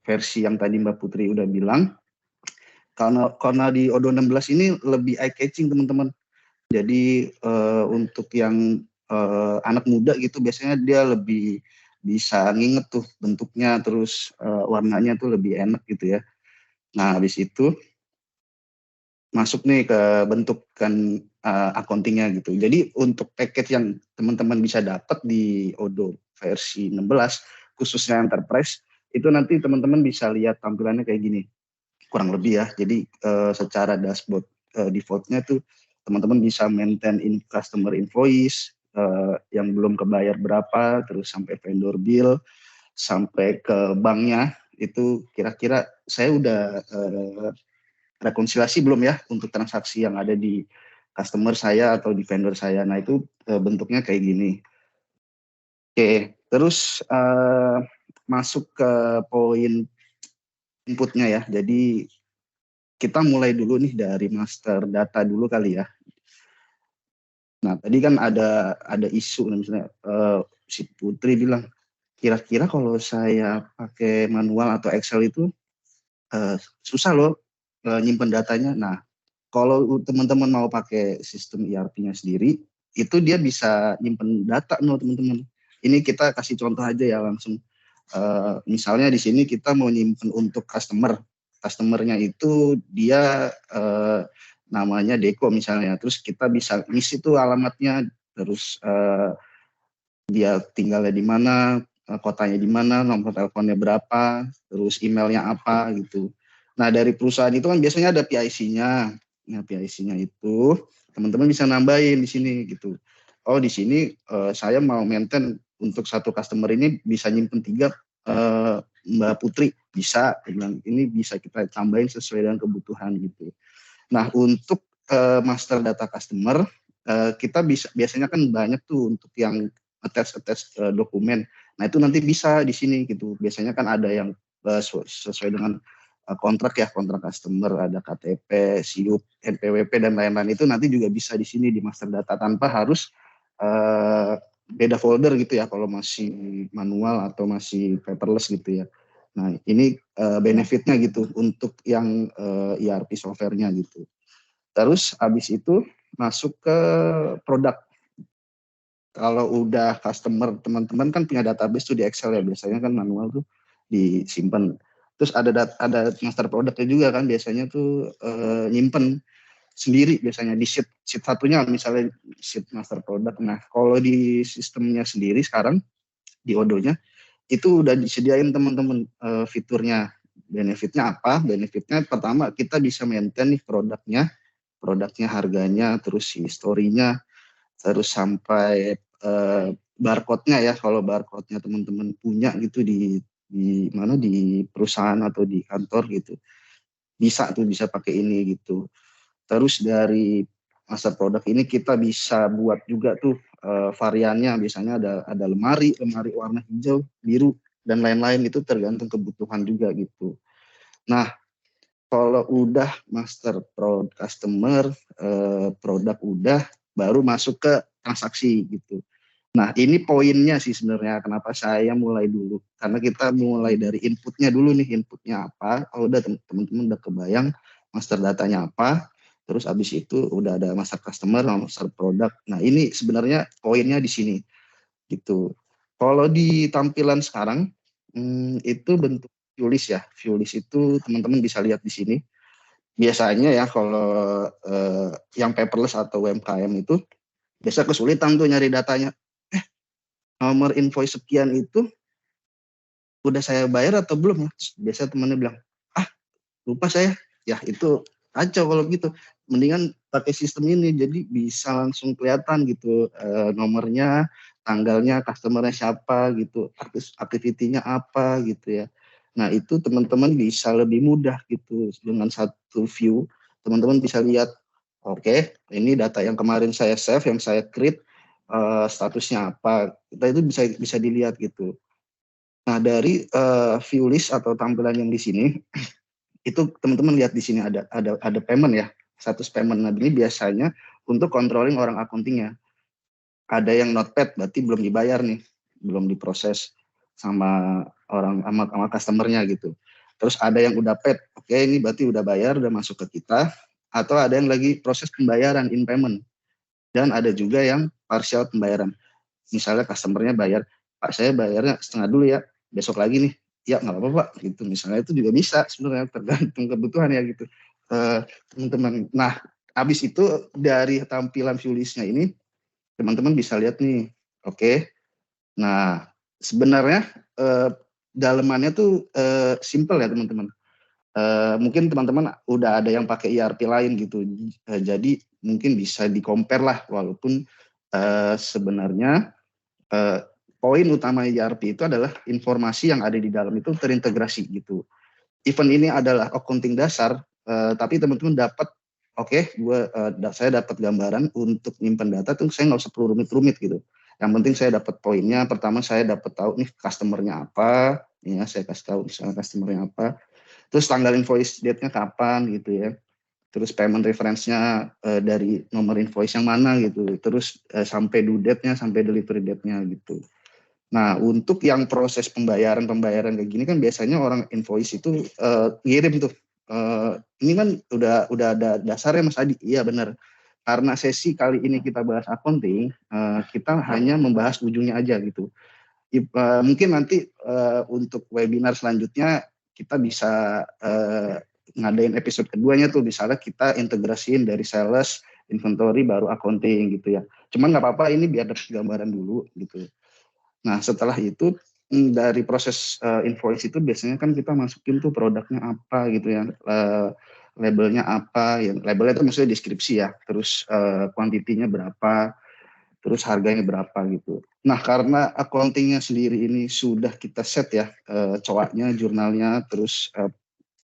Speaker 4: versi yang tadi Mbak Putri udah bilang. Karena di Odoo 16 ini lebih eye catching teman-teman. Jadi untuk yang anak muda gitu biasanya dia lebih bisa nginget tuh bentuknya, terus warnanya tuh lebih enak gitu ya. Nah habis itu masuk nih ke bentukan accountingnya gitu. Jadi untuk package yang teman-teman bisa dapat di Odoo versi 16 khususnya enterprise, itu nanti teman-teman bisa lihat tampilannya kayak gini kurang lebih ya. Jadi secara dashboard defaultnya tuh teman-teman bisa maintain customer invoice yang belum kebayar berapa, terus sampai vendor bill, sampai ke banknya itu kira-kira saya udah rekonsiliasi belum ya untuk transaksi yang ada di customer saya atau di vendor saya. Nah itu bentuknya kayak gini. Oke, terus masuk ke poin inputnya ya. Jadi kita mulai dulu nih dari master data dulu kali ya. Nah tadi kan ada isu misalnya si Putri bilang kira-kira kalau saya pakai manual atau Excel itu susah loh nyimpen datanya. Nah kalau teman-teman mau pakai sistem ERP-nya sendiri, itu dia bisa nyimpen data loh teman-teman. Ini kita kasih contoh aja ya langsung. Misalnya di sini kita mau nyimpen untuk customernya itu dia namanya Deko misalnya, terus kita bisa ngisi tuh alamatnya, terus dia tinggalnya di mana, kotanya di mana, nomor teleponnya berapa, terus emailnya apa gitu. Nah, dari perusahaan itu kan biasanya ada PIC-nya. Nah, PIC-nya itu teman-teman bisa nambahin di sini gitu. Oh, di sini saya mau maintain untuk satu customer ini bisa nyimpen 3 Mbak Putri. Bisa, ini bisa kita tambahin sesuai dengan kebutuhan gitu. Nah, untuk master data customer, kita biasanya kan banyak tuh untuk yang attach dokumen. Nah, itu nanti bisa di sini gitu. Biasanya kan ada yang sesuai dengan kontrak ya, kontrak customer, ada KTP, SIUP, NPWP dan lain-lain, itu nanti juga bisa di sini di master data tanpa harus beda folder gitu ya kalau masih manual atau masih paperless gitu ya. Nah, ini benefitnya gitu untuk yang ERP software-nya gitu. Terus habis itu masuk ke produk. Kalau udah customer, teman-teman kan punya database tuh di Excel ya, biasanya kan manual tuh disimpan. Terus ada master produknya juga kan, biasanya tuh nyimpen sendiri biasanya di sheet satunya, misalnya sheet master product. Nah, kalau di sistemnya sendiri sekarang di Odoo-nya itu udah disediain teman-teman fiturnya. Benefitnya apa? Benefitnya pertama kita bisa maintain nih produknya, harganya, terus historinya, terus sampai barcode-nya ya, kalau barcode-nya teman-teman punya gitu di mana, di perusahaan atau di kantor gitu, bisa pakai ini gitu. Terus dari master product ini kita bisa buat juga tuh variannya, biasanya ada lemari warna hijau, biru dan lain-lain, itu tergantung kebutuhan juga gitu. Nah, kalau udah master product customer, produk udah, baru masuk ke transaksi gitu. Nah, ini poinnya sih sebenarnya kenapa saya mulai dulu. Karena kita mulai dari inputnya dulu nih, inputnya apa. Oh, udah teman-teman udah kebayang master datanya apa. Terus abis itu udah ada master customer, master product. Nah, ini sebenarnya poinnya di sini gitu. Kalau di tampilan sekarang itu bentuk Viewlist ya. Viewlist itu teman-teman bisa lihat di sini. Biasanya ya kalau yang paperless atau UMKM itu biasa kesulitan tuh nyari datanya. Nomor invoice sekian itu udah saya bayar atau belum ya? Biasa temannya bilang, lupa saya. Ya itu kacau kalau gitu. Mendingan pakai sistem ini, jadi bisa langsung kelihatan gitu nomornya, tanggalnya, customernya siapa gitu, activity-nya apa gitu ya. Nah, itu teman-teman bisa lebih mudah gitu dengan satu view. Teman-teman bisa lihat, oke, ini data yang kemarin saya save, yang saya create, statusnya apa. Itu bisa dilihat gitu. Nah, dari view list atau tampilan yang di sini, itu teman-teman lihat di sini ada payment ya, status payment. Nah, ini biasanya untuk controlling orang accounting-nya. Ada yang not paid, berarti belum dibayar nih, belum diproses sama sama customer-nya gitu. Terus ada yang udah paid, oke, ini berarti udah bayar, udah masuk ke kita. Atau ada yang lagi proses pembayaran in payment. Dan ada juga yang partial pembayaran. Misalnya customer-nya bayar, Pak saya bayarnya setengah dulu ya, besok lagi nih. Ya nggak apa-apa Pak, gitu. Misalnya itu juga bisa sebenarnya, tergantung kebutuhan ya gitu. Teman-teman. Nah, habis itu dari tampilan view list-nya ini, teman-teman bisa lihat nih, oke. Nah, sebenarnya dalemannya tuh simple ya teman-teman. Mungkin teman-teman udah ada yang pakai ERP lain gitu, jadi mungkin bisa di-compare lah, walaupun sebenarnya poin utama ERP itu adalah informasi yang ada di dalam itu terintegrasi gitu. Event ini adalah accounting dasar, tapi teman-teman dapat, saya dapat gambaran untuk nyimpen data tuh saya nggak usah perlu rumit-rumit gitu. Yang penting saya dapat poinnya. Pertama saya dapat tahu nih customer-nya apa, ya saya kasih tahu misalnya customer-nya apa. Terus tanggal invoice date-nya kapan gitu ya. Terus payment reference-nya dari nomor invoice yang mana gitu. Terus sampai due date-nya, sampai delivery date-nya gitu. Nah, untuk yang proses pembayaran kayak gini kan biasanya orang invoice itu ngirim tuh. Ini kan udah ada dasarnya Mas Adi. Iya benar. Karena sesi kali ini kita bahas accounting, kita hanya membahas ujungnya aja gitu. Mungkin nanti untuk webinar selanjutnya kita bisa ngadain episode keduanya tuh, misalnya kita integrasiin dari sales, inventory, baru accounting gitu ya. Cuman nggak apa-apa, ini biar dapat gambaran dulu gitu. Nah, setelah itu Dari proses invoice itu biasanya kan kita masukin tuh produknya apa gitu ya, labelnya apa, ya labelnya itu maksudnya deskripsi ya, terus kuantitinya berapa, terus harganya berapa gitu. Nah karena accountingnya sendiri ini sudah kita set ya, coaknya, jurnalnya, terus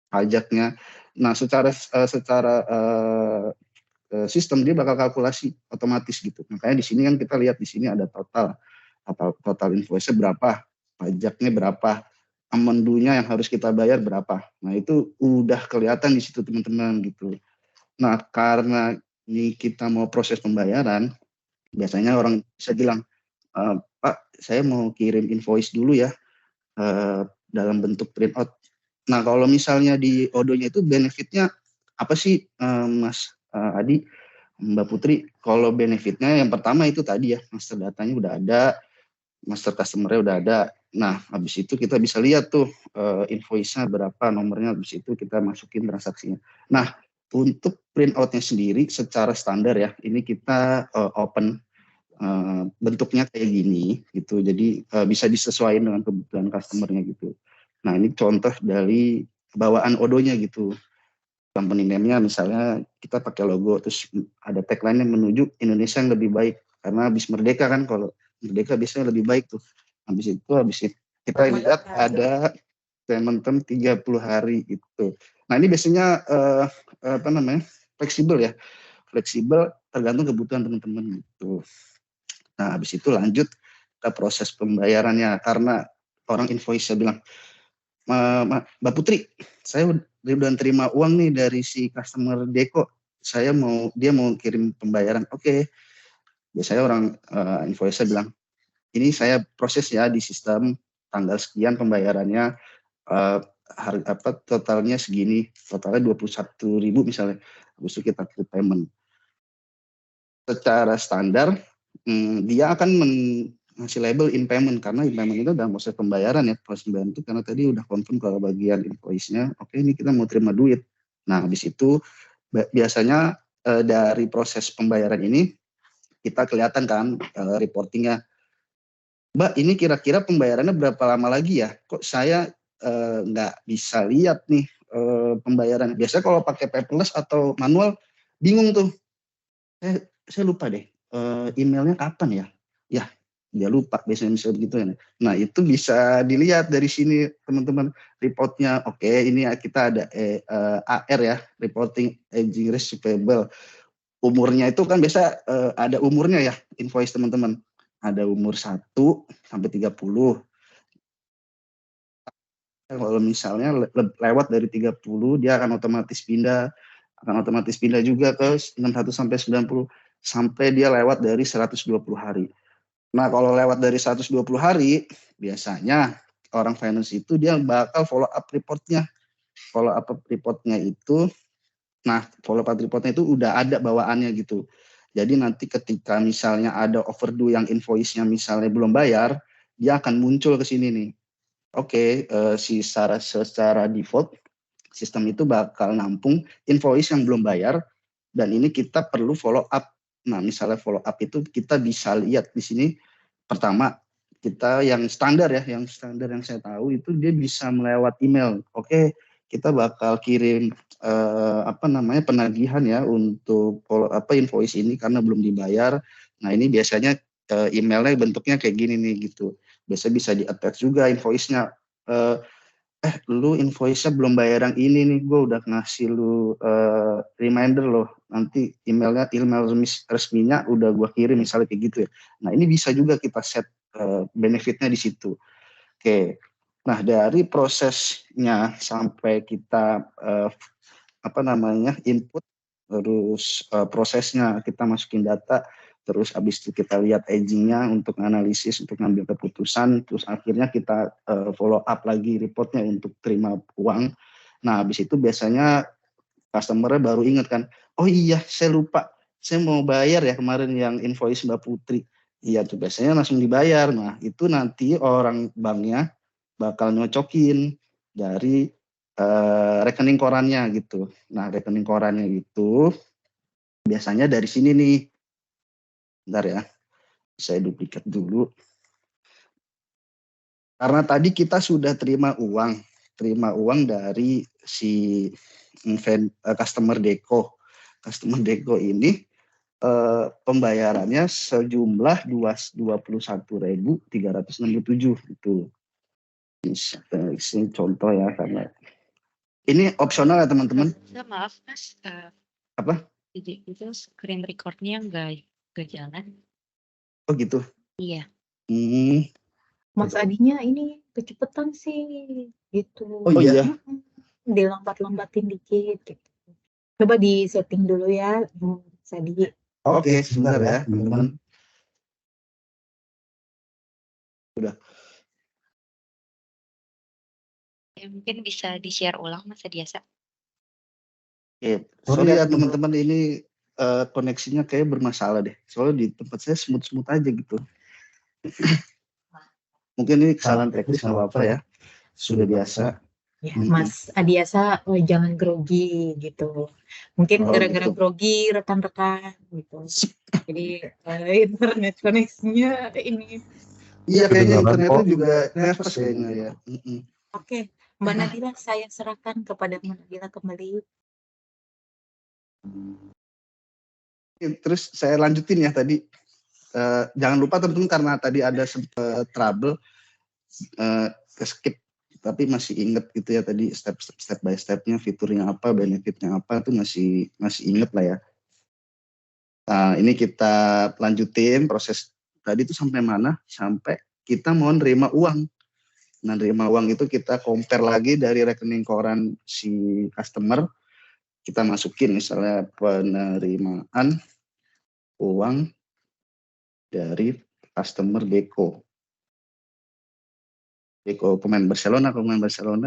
Speaker 4: pajaknya. Nah secara sistem dia bakal kalkulasi otomatis gitu. Makanya di sini kan kita lihat di sini ada total invoice-nya berapa, pajaknya berapa, amendunya yang harus kita bayar berapa. Nah itu udah kelihatan di situ teman-teman gitu. Nah karena ini kita mau proses pembayaran, biasanya orang bisa bilang, Pak saya mau kirim invoice dulu ya dalam bentuk printout. Nah kalau misalnya di Odo-nya itu benefitnya apa sih Mas Adi, Mbak Putri? Kalau benefitnya yang pertama itu tadi ya, master datanya udah ada, master customer-nya udah ada. Nah, habis itu kita bisa lihat tuh invoice-nya berapa, nomornya, habis itu kita masukin transaksinya. Nah, untuk print-out-nya sendiri secara standar ya, ini kita open bentuknya kayak gini gitu. Jadi bisa disesuaikan dengan kebutuhan customer-nya gitu. Nah, ini contoh dari bawaan Odo-nya gitu. Company name-nya misalnya kita pakai logo, terus ada tagline yang menuju Indonesia yang lebih baik. Karena habis merdeka kan, kalau merdeka biasanya lebih baik tuh. Habis itu kita lihat ada payment term 30 hari itu. Nah ini biasanya fleksibel ya. Fleksibel tergantung kebutuhan teman-teman gitu. Nah habis itu lanjut ke proses pembayarannya. Karena orang invoice saya bilang, Mbak Putri, saya udah terima uang nih dari si customer Deko. Dia mau kirim pembayaran. Oke. Biasanya orang invoice bilang, ini saya proses ya di sistem, tanggal sekian pembayarannya, totalnya segini, totalnya 21.000 misalnya. Habis itu kita klik payment. Secara standar dia akan ngasih label in payment, karena in payment itu dalam proses pembayaran ya. Proses pembayaran itu karena tadi udah confirm kalau bagian invoice-nya, oke ini kita mau terima duit. Nah habis itu biasanya dari proses pembayaran ini kita kelihatan kan reportingnya, Mbak ini kira-kira pembayarannya berapa lama lagi ya, kok saya nggak bisa lihat nih pembayaran. Biasanya kalau pakai paperless atau manual bingung tuh, saya lupa deh emailnya kapan ya, dia lupa biasanya begitu ya. Nah itu bisa dilihat dari sini teman-teman reportnya. Oke ini kita ada AR ya, reporting aging receivable. Umurnya itu kan biasa ada umurnya ya invoice teman-teman. Ada umur 1 sampai 30. Kalau misalnya lewat dari 30 dia akan otomatis pindah juga ke 61 sampai 90 sampai dia lewat dari 120 hari. Nah, kalau lewat dari 120 hari, biasanya orang finance itu dia bakal follow up reportnya. Follow up reportnya itu, follow up reportnya itu udah ada bawaannya gitu. Jadi nanti ketika misalnya ada overdue yang invoice-nya misalnya belum bayar, dia akan muncul ke sini nih. Oke, secara default, sistem itu bakal nampung invoice yang belum bayar, dan ini kita perlu follow up. Nah, misalnya follow up itu kita bisa lihat di sini. Pertama, kita yang standar yang saya tahu itu dia bisa melewat email. Oke, kita bakal kirim penagihan ya untuk follow invoice ini karena belum dibayar. Nah, ini biasanya emailnya bentuknya kayak gini nih gitu. Biasa bisa di-attach juga invoice-nya. Lu invoice-nya belum bayar yang ini nih, gue udah ngasih lu reminder loh, nanti email resminya udah gue kirim misalnya kayak gitu ya. Nah ini bisa juga kita set benefitnya di situ. Oke, nah dari prosesnya sampai kita input, terus prosesnya kita masukin data, terus habis itu kita lihat aging-nya untuk analisis, untuk ngambil keputusan, terus akhirnya kita follow up lagi reportnya untuk terima uang. Nah, habis itu biasanya customer-nya baru ingat kan, oh iya saya lupa, saya mau bayar ya kemarin yang invoice Mbak Putri. Iya tuh biasanya langsung dibayar. Nah, itu nanti orang banknya bakal nyocokin dari rekening korannya gitu. Nah, rekening korannya itu biasanya dari sini nih. Bentar ya, saya duplikat dulu. Karena tadi kita sudah terima uang dari si customer Deco. Customer Deco ini pembayarannya sejumlah 21.367 itu. Ini contoh ya, karena ini opsional ya teman-teman.
Speaker 1: Maaf Mas,
Speaker 4: Apa?
Speaker 1: itu screen recordnya nggak jalan.
Speaker 4: Oh gitu.
Speaker 1: Iya.
Speaker 2: Mas Adinya ini kecepatan sih gitu.
Speaker 4: Oh iya.
Speaker 2: Dilambat-lambatin dikit gitu. Coba di setting dulu ya, Mas Adi.
Speaker 4: Oke, sebentar ya teman-teman. Udah.
Speaker 1: Ya, mungkin bisa di-share ulang Mas Adiasa.
Speaker 4: Oke, sorry ya teman-teman, ini koneksinya kayak bermasalah deh. Soalnya di tempat saya smooth-smooth aja gitu. Mungkin ini kesalahan teknis, nggak apa-apa ya. Sudah biasa.
Speaker 2: Ya, Mas Adiasa jangan grogi gitu. Mungkin gara-gara
Speaker 4: gitu.
Speaker 2: grogi rekan-rekan gitu. Jadi internet koneksinya ini.
Speaker 4: Iya, kayaknya internetnya juga nervous kayaknya ya.
Speaker 2: Oke, Mbak Nadila, saya serahkan kepada Mbak Nadila kembali.
Speaker 4: Terus saya lanjutin ya tadi. Jangan lupa teman-teman, karena tadi ada trouble, skip, tapi masih inget gitu ya tadi step by stepnya, fiturnya apa, benefitnya apa, itu masih inget lah ya. Nah, ini kita lanjutin proses tadi itu sampai mana? Sampai kita mau nerima uang. Nah, nerima uang itu kita compare lagi dari rekening koran si customer, kita masukin misalnya penerimaan uang dari customer Deco pemain Barcelona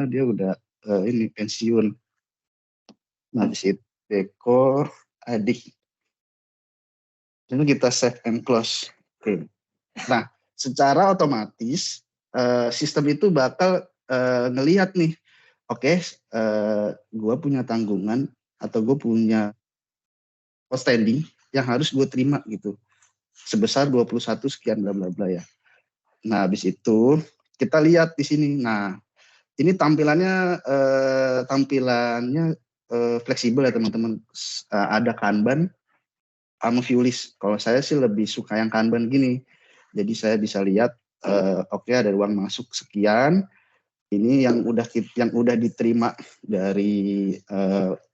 Speaker 4: dia udah ini pensiun. Nah, di situ Deco adik. Ini kita save and close. Oke. Nah, secara otomatis sistem itu bakal ngelihat nih, oke, gue punya tanggungan atau gue punya outstanding yang harus gue terima gitu, sebesar 21 sekian bla bla bla ya. Nah, habis itu kita lihat di sini. Nah, ini tampilannya fleksibel ya teman-teman. Ada Kanban sama Viewlist. Kalau saya sih lebih suka yang Kanban gini. Jadi saya bisa lihat, oke, ada uang masuk sekian. Ini yang udah diterima dari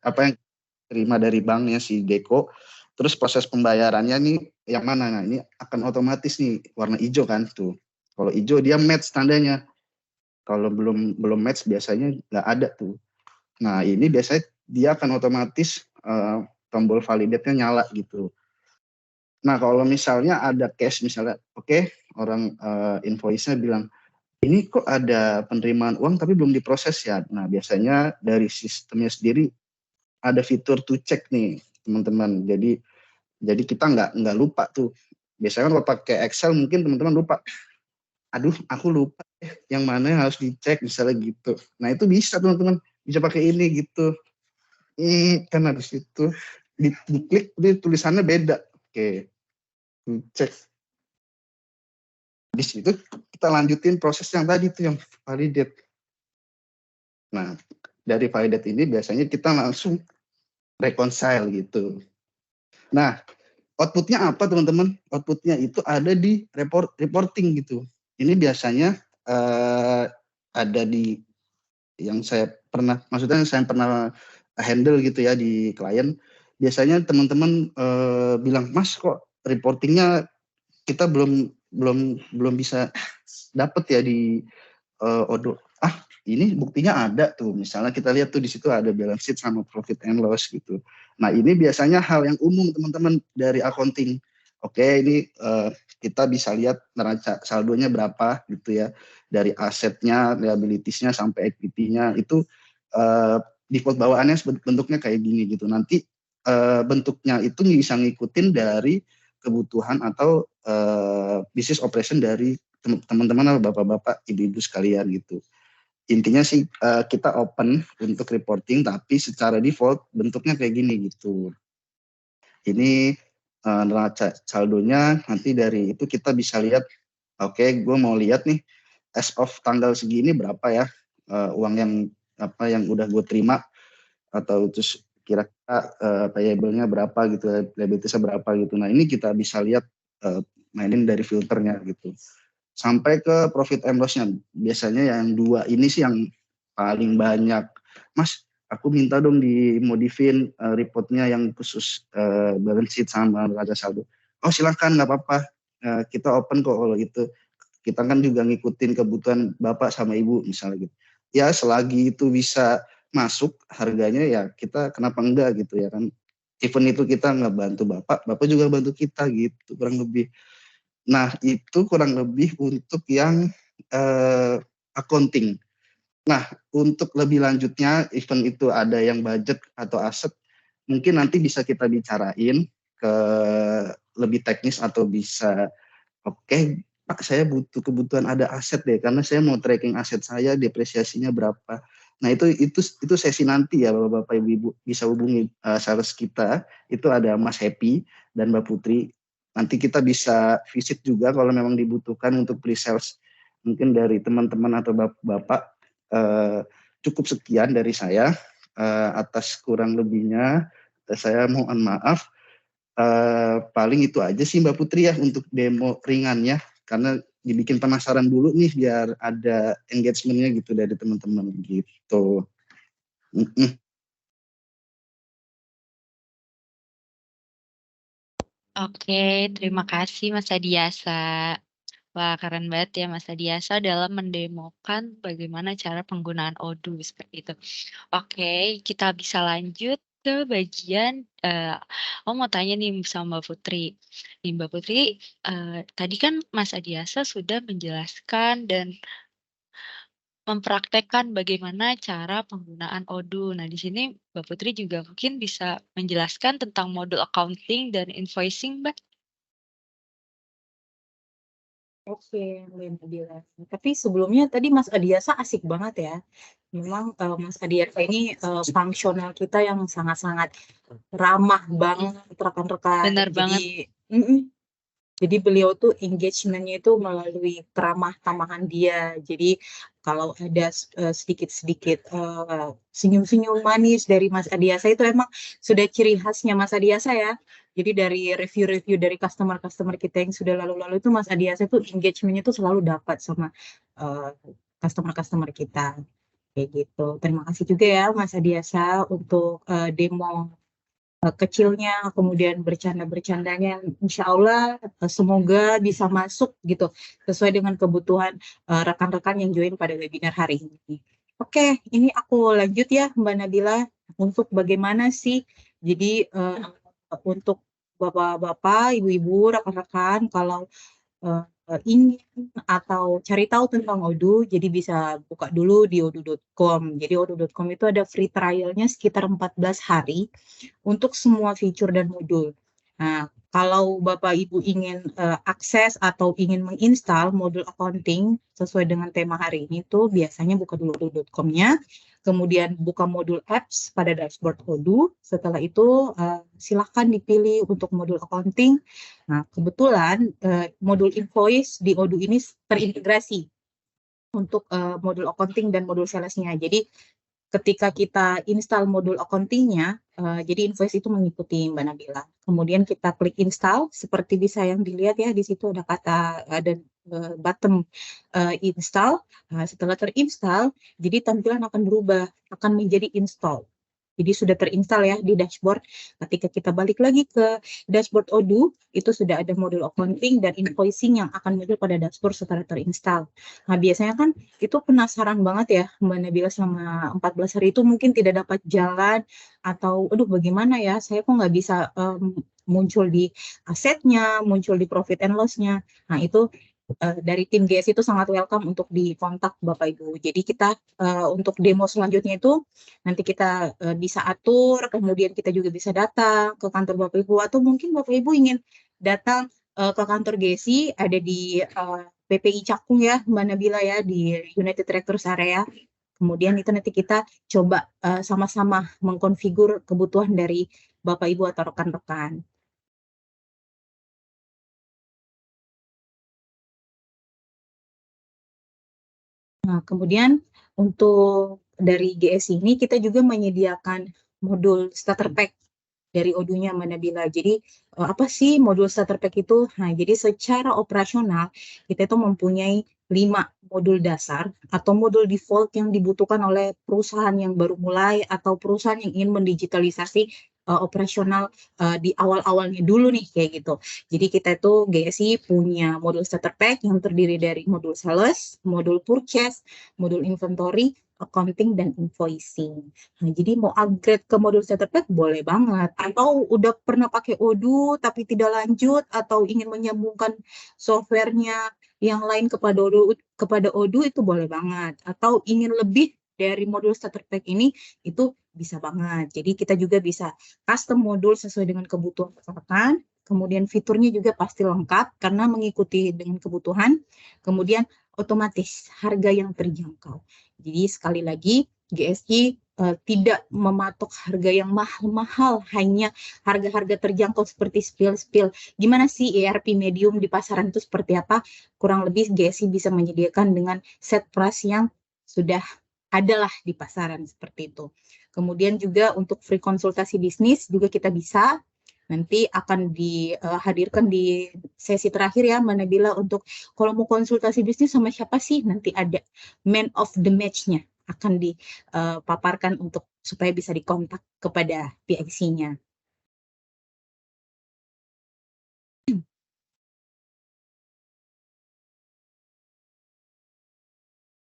Speaker 4: apa yang terima dari banknya si Deco. Terus proses pembayarannya nih yang mana? Nah, ini akan otomatis nih warna hijau kan tuh. Kalau hijau dia match tandanya. Kalau belum match biasanya nggak ada tuh. Nah, ini biasanya dia akan otomatis tombol validate-nya nyala gitu. Nah, kalau misalnya ada cash misalnya, oke, orang invoice-nya bilang, ini kok ada penerimaan uang tapi belum diproses ya. Nah, biasanya dari sistemnya sendiri ada fitur to check nih, teman-teman. Jadi kita nggak lupa tuh. Biasanya kalau pakai Excel mungkin teman-teman lupa. Aduh, aku lupa yang mana yang harus dicek misalnya gitu. Nah, itu bisa teman-teman, bisa pakai ini gitu. Kan habis itu diklik, tulisannya beda. Oke, cek. Di situ kita lanjutin proses yang tadi tuh yang validate. Nah, dari validate ini biasanya kita langsung reconcile gitu. Nah, outputnya apa teman-teman? Outputnya itu ada di reporting gitu. Ini biasanya ada di yang saya pernah handle gitu ya di klien. Biasanya teman-teman bilang, Mas kok reportingnya kita belum bisa dapat ya di Odoo. Ini buktinya ada tuh. Misalnya kita lihat tuh di situ ada balance sheet sama profit and loss gitu. Nah, ini biasanya hal yang umum teman-teman dari accounting. Oke, ini kita bisa lihat neraca saldonya berapa gitu ya. Dari asetnya, liabilitiesnya sampai equity-nya itu default bawaannya bentuknya kayak gini gitu. Nanti bentuknya itu bisa ngikutin dari kebutuhan atau business operation dari teman-teman atau bapak-bapak, ibu-ibu sekalian gitu. Intinya sih kita open untuk reporting, tapi secara default bentuknya kayak gini gitu. Ini neraca saldonya, nanti dari itu kita bisa lihat, oke, gue mau lihat nih as of tanggal segini berapa ya uang yang udah gue terima, atau terus kira-kira payable-nya berapa gitu, liabilities-nya berapa gitu. Nah ini kita bisa lihat mainin dari filternya gitu. Sampai ke profit and loss-nya. Biasanya yang dua ini sih yang paling banyak. Mas, aku minta dong dimodifin reportnya yang khusus balance sheet sama neraca saldo. Oh silakan, nggak apa-apa. Kita open kok kalau itu. Kita kan juga ngikutin kebutuhan Bapak sama Ibu misalnya gitu. Ya selagi itu bisa masuk harganya ya kita kenapa enggak gitu ya kan. Even itu kita nggak bantu Bapak juga bantu kita gitu kurang lebih. Nah itu kurang lebih untuk yang accounting. Nah untuk lebih lanjutnya event itu ada yang budget atau aset, mungkin nanti bisa kita bicarain ke lebih teknis atau bisa oke, Pak, saya butuh kebutuhan ada aset deh, karena saya mau tracking aset saya, depresiasinya berapa. Nah, itu sesi nanti ya, Bapak Ibu bisa hubungi sales kita, itu ada Mas Happy dan Mbak Putri. Nanti kita bisa visit juga kalau memang dibutuhkan untuk pre-sales. Mungkin dari teman-teman atau Bapak, cukup sekian dari saya. Atas kurang lebihnya, saya mohon maaf. Paling itu aja sih Mbak Putri ya untuk demo ringannya, karena dibikin penasaran dulu nih biar ada engagement-nya gitu dari teman-teman gitu.
Speaker 1: Oke, terima kasih Mas Adiasa. Wah, keren banget ya Mas Adiasa dalam mendemokan bagaimana cara penggunaan Odoo seperti itu. Oke, kita bisa lanjut ke bagian, aku mau tanya nih sama Mbak Putri. Nih Mbak Putri, tadi kan Mas Adiasa sudah menjelaskan dan mempraktekkan bagaimana cara penggunaan Odoo. Nah, di sini Mbak Putri juga mungkin bisa menjelaskan tentang modul accounting dan invoicing, Mbak?
Speaker 2: Oke, Mbak Nabila. Tapi sebelumnya tadi Mas Adiasa asik banget ya. Memang Mas Adiasa ini fungsional kita yang sangat-sangat ramah banget rekan-rekan.
Speaker 1: Benar banget.
Speaker 2: Jadi beliau tuh engagement-nya itu melalui keramah tamahan dia. Jadi kalau ada sedikit-sedikit senyum-senyum manis dari Mas Adiasa itu emang sudah ciri khasnya Mas Adiasa ya. Jadi dari review-review dari customer-customer kita yang sudah lalu-lalu itu Mas Adiasa itu engagement-nya itu selalu dapat sama eh, customer-customer kita. Kayak gitu. Terima kasih juga ya Mas Adiasa untuk demo kecilnya, kemudian bercanda-bercandanya, insya Allah semoga bisa masuk gitu, sesuai dengan kebutuhan rekan-rekan yang join pada webinar hari ini. Oke, ini aku lanjut ya Mbak Nabila, untuk bagaimana sih, jadi untuk Bapak-Bapak, Ibu-Ibu, rekan-rekan, kalau ingin atau cari tahu tentang Odoo, jadi bisa buka dulu di odoo.com. Jadi odoo.com itu ada free trial-nya sekitar 14 hari untuk semua fitur dan modul. Nah, kalau Bapak Ibu ingin akses atau ingin menginstal modul accounting sesuai dengan tema hari ini tuh biasanya buka dulu odoo.com-nya, kemudian buka modul apps pada dashboard Odoo. Setelah itu silakan dipilih untuk modul accounting. Nah, kebetulan modul invoice di Odoo ini terintegrasi untuk modul accounting dan modul sales-nya. Jadi ketika kita install modul accounting-nya, jadi invoice itu mengikuti Mbak Nabila. Kemudian kita klik install, seperti bisa yang dilihat ya, di situ ada button install. Nah, setelah terinstall, jadi tampilan akan berubah, akan menjadi install. Jadi sudah terinstall ya di dashboard. Ketika kita balik lagi ke dashboard Odoo, itu sudah ada modul accounting dan invoicing yang akan muncul pada dashboard setelah terinstall. Nah, biasanya kan itu penasaran banget ya Mbak Nabila, selama 14 hari itu mungkin tidak dapat jalan atau aduh bagaimana ya, saya kok nggak bisa muncul di asetnya, muncul di profit and loss-nya. Nah, itu dari tim GS itu sangat welcome untuk dikontak Bapak Ibu. Jadi kita untuk demo selanjutnya itu nanti kita bisa atur, kemudian kita juga bisa datang ke kantor Bapak Ibu, atau mungkin Bapak Ibu ingin datang ke kantor GSI, ada di PPI Cakung ya Mbak Nabila ya, di United Tractors Area. Kemudian itu nanti kita coba sama-sama mengkonfigur kebutuhan dari Bapak Ibu atau rekan-rekan. Nah, kemudian untuk dari GSI ini kita juga menyediakan modul starter pack dari Odoo-nya Mbak Nabila. Jadi apa sih modul starter pack itu? Nah, jadi secara operasional kita itu mempunyai 5 modul dasar atau modul default yang dibutuhkan oleh perusahaan yang baru mulai atau perusahaan yang ingin mendigitalisasi operasional di awal-awalnya dulu nih kayak gitu. Jadi kita itu GSI punya modul starter pack yang terdiri dari modul sales, modul purchase, modul inventory, accounting, dan invoicing. Nah, jadi mau upgrade ke modul starter pack boleh banget. Atau udah pernah pakai Odoo tapi tidak lanjut atau ingin menyambungkan softwarenya yang lain kepada Odoo itu boleh banget. Atau ingin lebih dari modul starter pack ini itu bisa banget. Jadi kita juga bisa custom modul sesuai dengan kebutuhan rekan-rekan. Kemudian fiturnya juga pasti lengkap karena mengikuti dengan kebutuhan. Kemudian otomatis harga yang terjangkau. Jadi sekali lagi GSI tidak mematok harga yang mahal-mahal, hanya harga-harga terjangkau seperti spill. Gimana sih ERP medium di pasaran itu seperti apa? Kurang lebih GSI bisa menyediakan dengan set price yang sudah adalah di pasaran seperti itu. Kemudian juga untuk free konsultasi bisnis juga kita bisa. Nanti akan dihadirkan di sesi terakhir ya Mbak Nabila untuk kalau mau konsultasi bisnis sama siapa sih? Nanti ada man of the match-nya akan dipaparkan untuk supaya bisa dikontak kepada PIC-nya.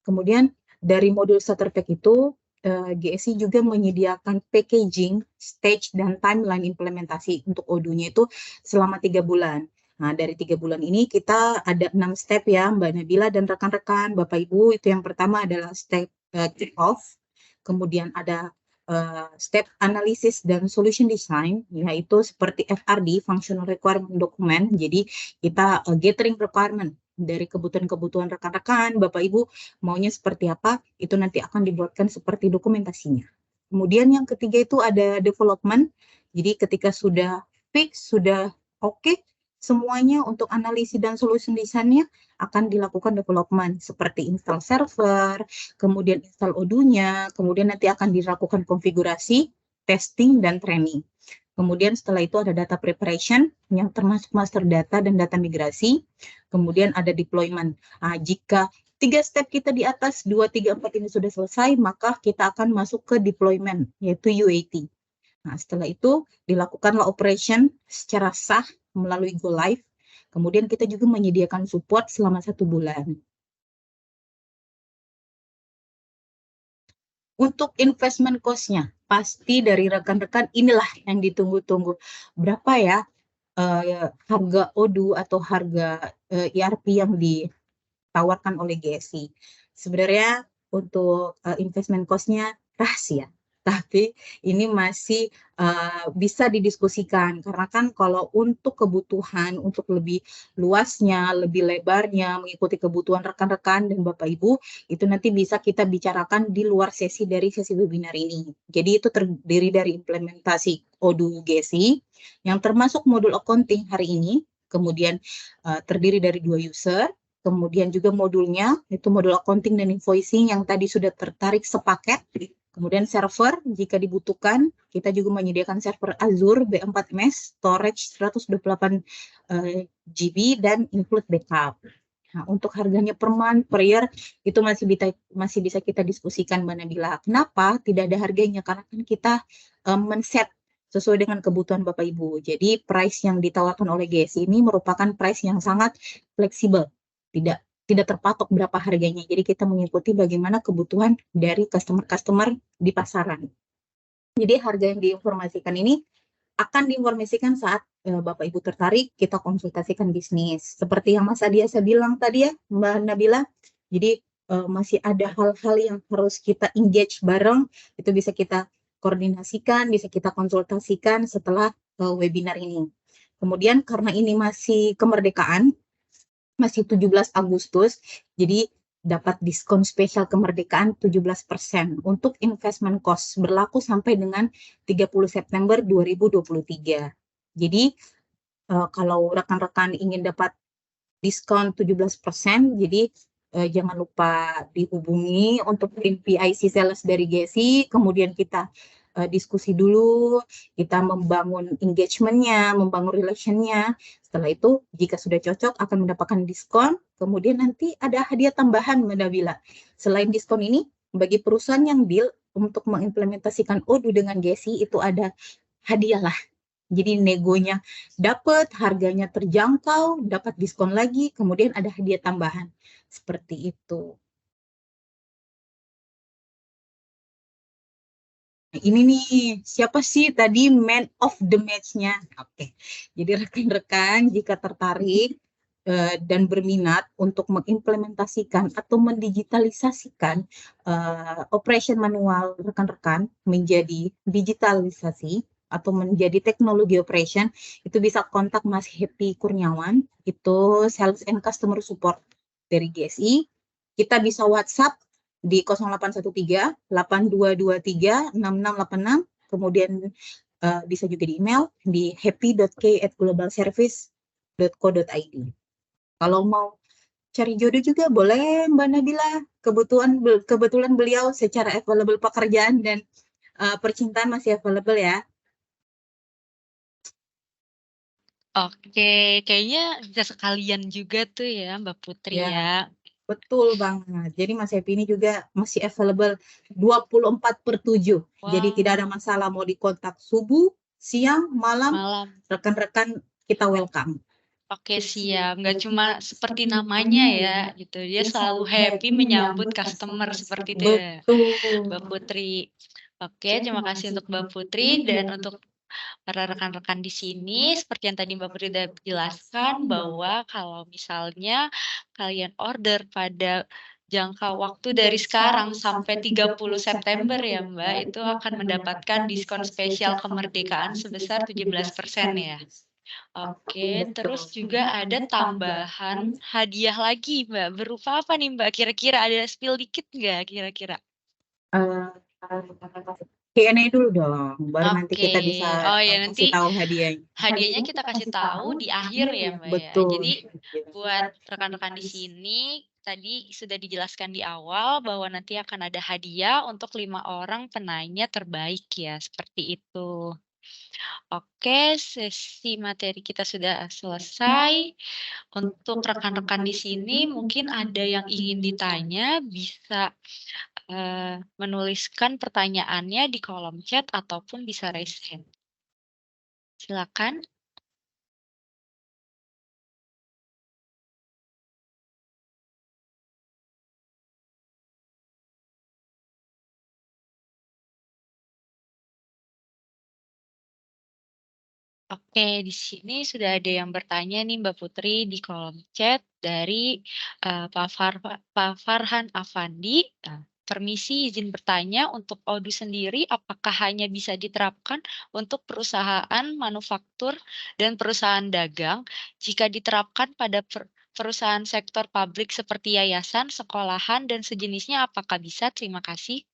Speaker 2: Kemudian dari modul starter pack itu GSI juga menyediakan packaging, stage, dan timeline implementasi untuk Odoo-nya itu selama 3 bulan. Nah, dari 3 bulan ini kita ada 6 step ya, Mbak Nabila dan rekan-rekan, Bapak Ibu. Itu yang pertama adalah step kick off, kemudian ada step analysis dan solution design, yaitu seperti FRD, Functional Requirement Document. Jadi kita gathering requirement dari kebutuhan-kebutuhan rekan-rekan, Bapak Ibu maunya seperti apa, itu nanti akan dibuatkan seperti dokumentasinya. Kemudian yang ketiga itu ada development. Jadi ketika sudah fix, sudah oke, semuanya untuk analisis dan solution desainnya akan dilakukan development seperti install server, kemudian install Odoo-nya, kemudian nanti akan dilakukan konfigurasi, testing, dan training. Kemudian setelah itu ada data preparation yang termasuk master data dan data migrasi. Kemudian ada deployment. Nah, jika 3 step kita di atas, 2, 3, 4 ini sudah selesai, maka kita akan masuk ke deployment, yaitu UAT. Nah, setelah itu dilakukanlah operation secara sah melalui Go Live. Kemudian kita juga menyediakan support selama 1 bulan. Untuk investment cost-nya, pasti dari rekan-rekan inilah yang ditunggu-tunggu. Berapa ya harga Odoo atau harga ERP yang ditawarkan oleh GSI? Sebenarnya untuk investment cost-nya rahasia. Tapi ini masih bisa didiskusikan karena kan kalau untuk kebutuhan untuk lebih luasnya, lebih lebarnya mengikuti kebutuhan rekan-rekan dan Bapak Ibu itu nanti bisa kita bicarakan di luar sesi dari sesi webinar ini. Jadi itu terdiri dari implementasi Odoo GSI yang termasuk modul accounting hari ini, kemudian terdiri dari 2 user. Kemudian juga modulnya, itu modul accounting dan invoicing yang tadi sudah tertarik sepaket. Kemudian server, jika dibutuhkan, kita juga menyediakan server Azure B4MS, storage 128 GB, dan include backup. Nah, untuk harganya per month, per year, itu masih bisa kita diskusikan, Mbak Nabila. Kenapa tidak ada harganya? Karena kan kita men-set sesuai dengan kebutuhan Bapak Ibu. Jadi, price yang ditawarkan oleh GSI ini merupakan price yang sangat fleksibel. Tidak terpatok berapa harganya. Jadi kita mengikuti bagaimana kebutuhan dari customer di pasaran. Jadi harga yang diinformasikan ini akan diinformasikan saat Bapak Ibu tertarik, kita konsultasikan bisnis. Seperti yang Mas Adiasa bilang tadi ya, Mbak Nabila. Jadi masih ada hal-hal yang harus kita engage bareng, itu bisa kita koordinasikan, bisa kita konsultasikan setelah webinar ini. Kemudian karena ini masih kemerdekaan, masih 17 Agustus, jadi dapat diskon spesial kemerdekaan 17% untuk investment cost berlaku sampai dengan 30 September 2023. Jadi kalau rekan-rekan ingin dapat diskon 17%, jadi jangan lupa dihubungi untuk tim PIC sales dari GSI, kemudian kita diskusi dulu, kita membangun engagement-nya, membangun relation-nya. Setelah itu, jika sudah cocok, akan mendapatkan diskon, kemudian nanti ada hadiah tambahan, Mbak Nabila. Selain diskon ini, bagi perusahaan yang deal untuk mengimplementasikan Odoo dengan GSI, itu ada hadiah lah. Jadi negonya dapat, harganya terjangkau, dapat diskon lagi, kemudian ada hadiah tambahan. Seperti itu. Nah, ini nih, siapa sih tadi man of the match-nya? Oke, jadi rekan-rekan jika tertarik dan berminat untuk mengimplementasikan atau mendigitalisasikan operation manual rekan-rekan menjadi digitalisasi atau menjadi teknologi operation, itu bisa kontak Mas Happy Kurniawan, itu Sales and Customer Support dari GSI. Kita bisa WhatsApp di 0813-8223-6686, kemudian bisa juga di email di happy.k@globalservice.co.id. Kalau mau cari jodoh juga boleh, Mbak Nabila. Kebetulan beliau secara available pekerjaan dan percintaan masih available ya.
Speaker 1: Oke, kayaknya bisa sekalian juga tuh ya Mbak Putri
Speaker 2: Ya.
Speaker 1: ya.
Speaker 2: Betul banget. Jadi Mas Happy ini juga masih available 24/7. Jadi
Speaker 1: Wow.
Speaker 2: tidak ada masalah mau dikontak subuh, siang, malam.
Speaker 1: Malam.
Speaker 2: Rekan-rekan kita welcome.
Speaker 1: Oke, siap. Nggak cuma seperti namanya ya, gitu. Dia selalu happy menyambut customer seperti itu ya,
Speaker 2: Betul.
Speaker 1: Mbak Putri. Oke, terima kasih untuk Mbak Putri dan untuk para rekan-rekan di sini, seperti yang tadi Mbak Putri sudah jelaskan bahwa kalau misalnya kalian order pada jangka waktu dari sekarang sampai 30 September ya Mbak, itu akan mendapatkan diskon spesial kemerdekaan sebesar 17% ya. Oke, terus juga ada tambahan hadiah lagi Mbak, berupa apa nih Mbak? Kira-kira ada spill dikit nggak kira-kira?
Speaker 2: Q&A dulu dong, baru nanti kita
Speaker 1: Oke.
Speaker 2: bisa
Speaker 1: Oh ya,
Speaker 2: kasih
Speaker 1: nanti
Speaker 2: tahu hadiahnya.
Speaker 1: hadiahnya kita kasih tahu di akhir ya Mbak ya.
Speaker 2: Betul.
Speaker 1: Jadi buat rekan-rekan di sini tadi sudah dijelaskan di awal bahwa nanti akan ada hadiah untuk 5 orang penanya terbaik ya, seperti itu. Oke, sesi materi kita sudah selesai. Untuk rekan-rekan di sini mungkin ada yang ingin ditanya, bisa menuliskan pertanyaannya di kolom chat ataupun bisa raise hand. Silakan. Oke, di sini sudah ada yang bertanya nih Mbak Putri di kolom chat dari Pak Farhan Afandi. Permisi izin bertanya, untuk Odoo sendiri apakah hanya bisa diterapkan untuk perusahaan manufaktur dan perusahaan dagang? Jika diterapkan pada perusahaan sektor publik seperti yayasan, sekolahan, dan sejenisnya, apakah bisa? Terima kasih.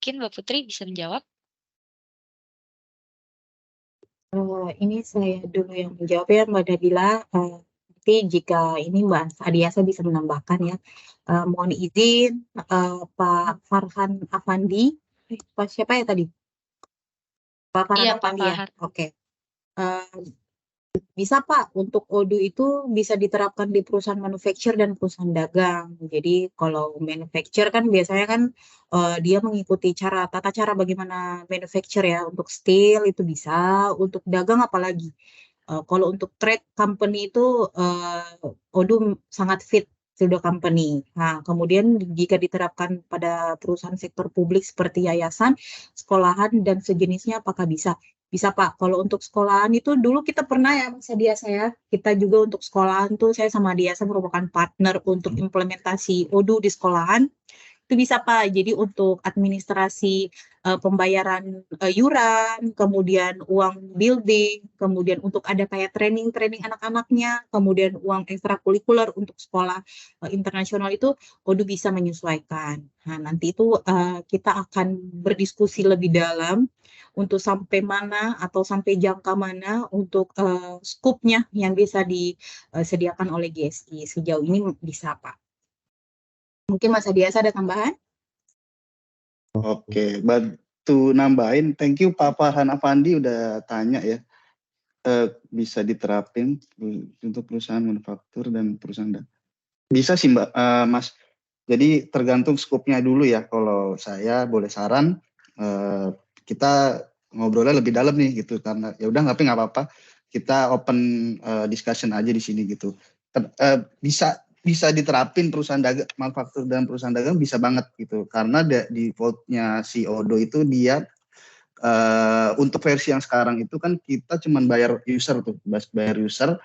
Speaker 1: Mungkin Mbak Putri bisa menjawab.
Speaker 2: Ini saya dulu yang menjawab ya Mbak Nabila. Nanti jika ini Mbak Adiasa bisa menambahkan ya. Mohon izin Pak Farhan Afandi. Pak siapa ya tadi? Pak Farhan
Speaker 1: Iya, Pak
Speaker 2: Afandi ya.
Speaker 1: Fahar.
Speaker 2: Oke. Bisa Pak, untuk Odoo itu bisa diterapkan di perusahaan manufacture dan perusahaan dagang. Jadi kalau manufacture kan biasanya kan dia mengikuti tata cara bagaimana manufacture ya. Untuk steel itu bisa, untuk dagang apalagi. Kalau untuk trade company itu Odoo sangat fit sudah company. Nah, kemudian jika diterapkan pada perusahaan sektor publik seperti yayasan, sekolahan dan sejenisnya apakah bisa? Bisa Pak, kalau untuk sekolahan itu dulu kita pernah ya Mas Adiasa ya, kita juga untuk sekolahan tuh saya sama Adiasa merupakan partner untuk implementasi Odoo di sekolahan. Itu bisa Pak, jadi untuk administrasi pembayaran yuran, kemudian uang building, kemudian untuk ada kayak training anak-anaknya, kemudian uang ekstrakurikuler untuk sekolah internasional itu Odoo bisa menyesuaikan. Nah, nanti itu kita akan berdiskusi lebih dalam untuk sampai mana atau sampai jangka mana untuk skupnya yang bisa disediakan oleh GSI. Sejauh ini bisa Pak. Mungkin Mas Adiasa ada tambahan?
Speaker 4: Oke, bantu nambahin. Thank you Pak Farhan Afandi udah tanya ya. Bisa diterapin untuk perusahaan manufaktur dan perusahaan bisa sih Mbak, Mas. Jadi tergantung skopnya dulu ya. Kalau saya boleh saran, kita ngobrolnya lebih dalam nih gitu, karena ya udah nggak apa-apa. Kita open discussion aja di sini gitu. Bisa diterapin perusahaan dagang manufaktur dan perusahaan dagang bisa banget gitu, karena defaultnya si Odo itu dia untuk versi yang sekarang itu kan kita cuman bayar user tuh, bayar user.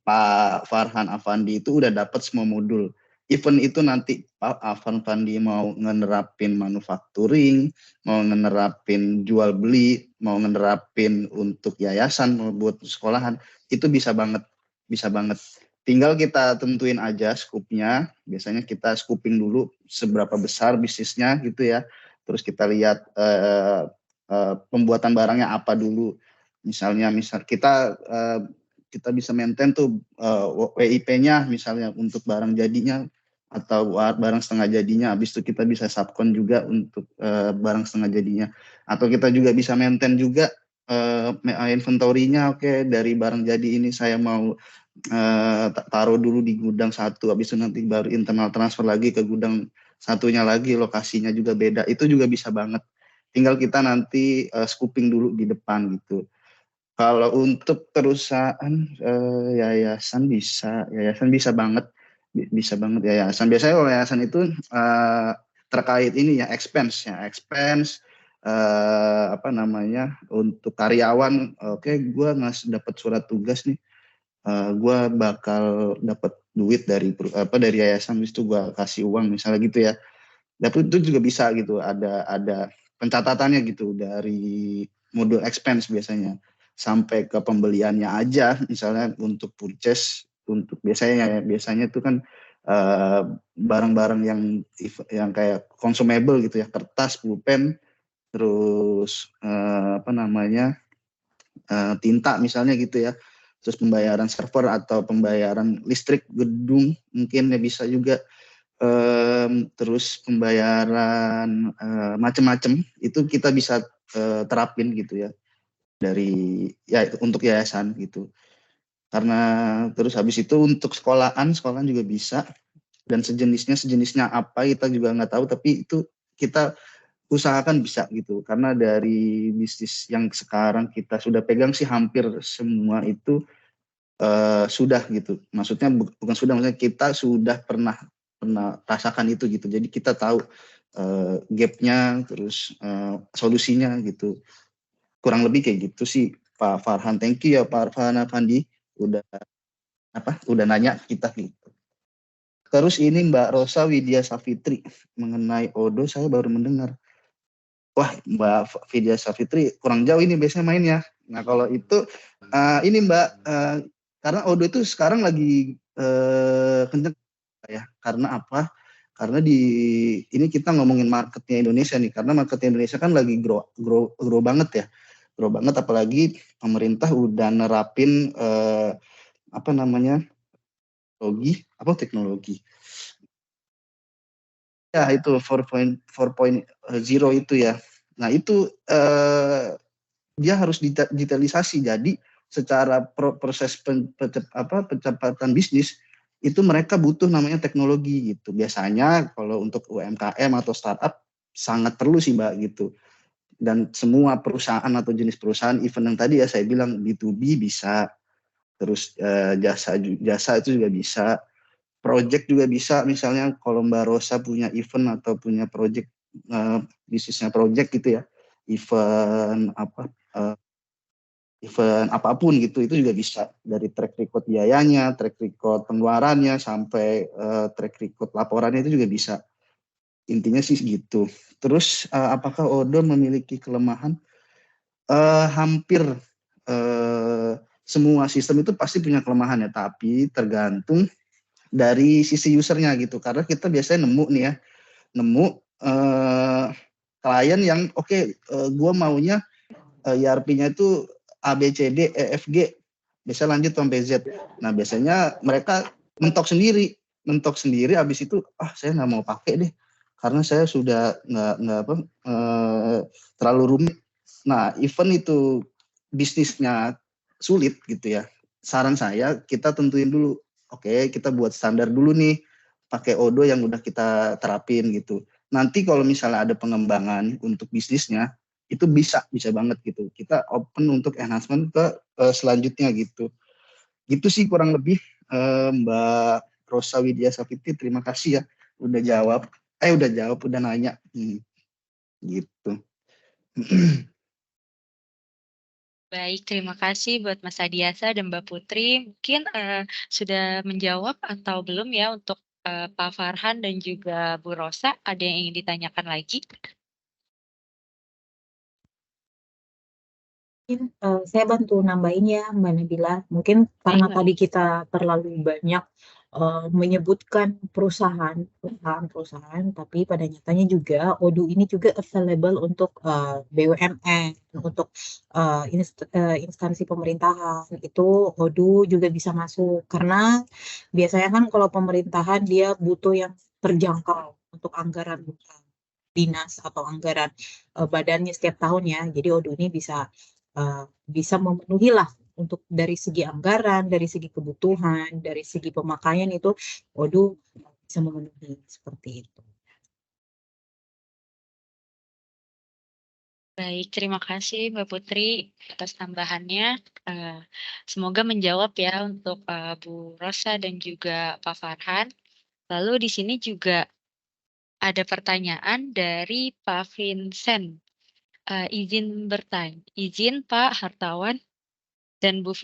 Speaker 4: Pak Farhan Afandi itu udah dapat semua modul. Even itu nanti Pak Afandi mau ngenerapin manufacturing, mau ngenerapin jual beli, mau ngenerapin untuk yayasan, mau buat sekolahan, itu bisa banget, bisa banget. Tinggal kita tentuin aja skupnya. Biasanya kita skuping dulu seberapa besar bisnisnya gitu ya. Terus kita lihat pembuatan barangnya apa dulu. Misalnya kita bisa maintain tuh WIP-nya misalnya untuk barang jadinya atau barang setengah jadinya. Habis itu kita bisa subkon juga untuk barang setengah jadinya. Atau kita juga bisa maintain juga inventory-nya. Oke, dari barang jadi ini saya mau taruh dulu di gudang satu, habis itu nanti baru internal transfer lagi ke gudang satunya lagi, lokasinya juga beda. Itu juga bisa banget. Tinggal kita nanti scooping dulu di depan gitu. Kalau untuk perusahaan yayasan bisa banget, bisa banget yayasan. Biasanya kalau yayasan itu terkait ini ya expense apa namanya untuk karyawan. Oke, gue dapat surat tugas nih, gue bakal dapat duit dari yayasan, itu gue kasih uang misalnya gitu ya. Dan itu juga bisa gitu, ada pencatatannya gitu dari modul expense biasanya sampai ke pembeliannya aja, misalnya untuk purchase, untuk biasanya itu kan barang-barang yang kayak consumable gitu ya, kertas, pulpen, terus apa namanya tinta misalnya gitu ya, terus pembayaran server atau pembayaran listrik gedung mungkin ya bisa juga. Terus pembayaran macam-macam itu kita bisa terapin gitu ya dari ya untuk yayasan gitu. Karena terus habis itu untuk sekolahan juga bisa, dan sejenisnya apa kita juga nggak tahu, tapi itu kita usahakan bisa gitu, karena dari bisnis yang sekarang kita sudah pegang sih hampir semua itu sudah gitu. Maksudnya maksudnya kita sudah pernah rasakan itu gitu. Jadi kita tahu gap-nya, terus solusinya gitu. Kurang lebih kayak gitu sih Pak Farhan. Thank you ya Pak Farhan Afandi udah nanya kita gitu. Terus ini Mbak Rosa Widya Safitri mengenai Odo, saya baru mendengar. Wah, Mbak Widya Safitri kurang jauh ini biasanya mainnya. Nah kalau itu ini Mbak, karena Odo itu sekarang lagi kenceng ya. Karena apa? Karena ini kita ngomongin marketnya Indonesia nih. Karena marketnya Indonesia kan lagi grow banget ya. Grow banget, apalagi pemerintah udah nerapin apa namanya teknologi. Ya itu 4.0 itu ya. Nah itu dia harus digitalisasi. Jadi secara proses pencepatan bisnis itu mereka butuh namanya teknologi gitu. Biasanya kalau untuk UMKM atau startup sangat perlu sih Mbak gitu. Dan semua perusahaan atau jenis perusahaan, even yang tadi ya saya bilang B2B bisa, terus jasa itu juga bisa, project juga bisa. Misalnya kalau Mbak Rosa punya event atau punya project, bisnisnya project gitu ya, event apapun gitu, itu juga bisa. Dari track record biayanya, track record pengeluarannya, sampai track record laporannya itu juga bisa. Intinya sih gitu. Terus apakah Odo memiliki kelemahan? Hampir semua sistem itu pasti punya kelemahan ya, tapi tergantung dari sisi usernya gitu. Karena kita biasanya nemu klien yang gue maunya ERP-nya itu A, B, C, D, E, F, G, bisa lanjut sampai Z. Nah biasanya mereka mentok sendiri mentok sendiri, habis itu saya nggak mau pakai deh karena saya sudah nggak terlalu rumit. Nah, event itu bisnisnya sulit gitu ya. Saran saya kita tentuin dulu, oke, kita buat standar dulu nih, pakai Odoo yang udah kita terapin gitu. Nanti kalau misalnya ada pengembangan untuk bisnisnya, itu bisa banget gitu. Kita open untuk enhancement ke selanjutnya gitu. Gitu sih kurang lebih, Mbak Rosa Widya Savitri, terima kasih ya udah jawab, udah nanya. Gitu.
Speaker 1: Baik, terima kasih buat Mas Adiasa dan Mbak Putri. Mungkin sudah menjawab atau belum ya untuk Pak Farhan dan juga Bu Rosa, ada yang ingin ditanyakan lagi?
Speaker 2: Mungkin saya bantu nambahin ya Mbak Nabila. Mungkin karena
Speaker 1: Baik,
Speaker 2: tadi kita terlalu banyak menyebutkan perusahaan, tapi pada nyatanya juga Odoo ini juga available untuk BUMN, untuk instansi pemerintahan. Itu Odoo juga bisa masuk karena biasanya kan kalau pemerintahan dia butuh yang terjangkau untuk anggaran dinas atau anggaran badannya setiap tahun ya. Jadi Odoo ini bisa memenuhi lah untuk dari segi anggaran, dari segi kebutuhan, dari segi pemakaian itu Odoo bisa memenuhi seperti itu.
Speaker 1: baik, terima kasih Mbak Putri atas tambahannya. Semoga menjawab ya untuk Bu Rosa dan juga Pak Farhan. Lalu di sini juga ada pertanyaan dari Pak Vincent. Izin Pak Hartawan dan Bu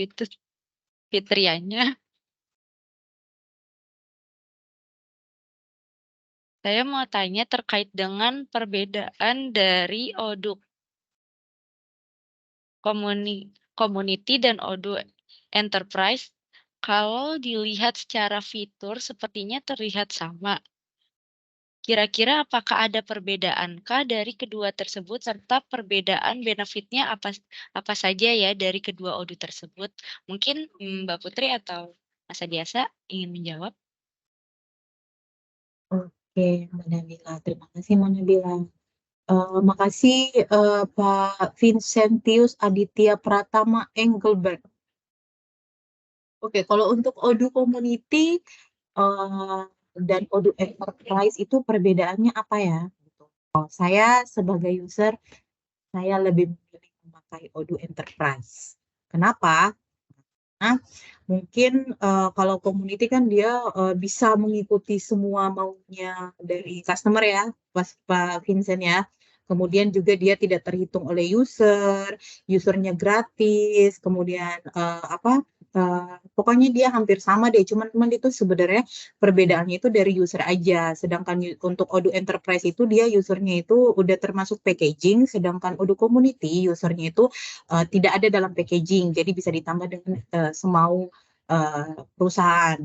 Speaker 1: Fitrianya. Saya mau tanya terkait dengan perbedaan dari Odoo Community dan Odoo Enterprise. Kalau dilihat secara fitur sepertinya terlihat sama. Kira-kira apakah ada perbedaankah dari kedua tersebut serta perbedaan benefitnya apa saja ya dari kedua Odoo tersebut? Mungkin Mbak Putri atau Mas Adiasa ingin menjawab?
Speaker 2: Oke, Mbak Nabila. Terima kasih Mbak Nabila. Makasih Pak Vincentius Aditya Pratama Engelbert. Oke, kalau untuk Odoo Community dan Odoo Enterprise itu perbedaannya apa ya? Saya sebagai user, saya lebih memilih memakai Odoo Enterprise. Kenapa? Nah, mungkin kalau community kan dia bisa mengikuti semua maunya dari customer ya, Pak Vincent ya. Kemudian juga dia tidak terhitung oleh usernya gratis. Kemudian pokoknya dia hampir sama deh. Cuman itu sebenarnya perbedaannya itu dari user aja. Sedangkan untuk Odoo Enterprise itu dia usernya itu udah termasuk packaging, sedangkan Odoo Community usernya itu tidak ada dalam packaging, jadi bisa ditambah dengan semau perusahaan.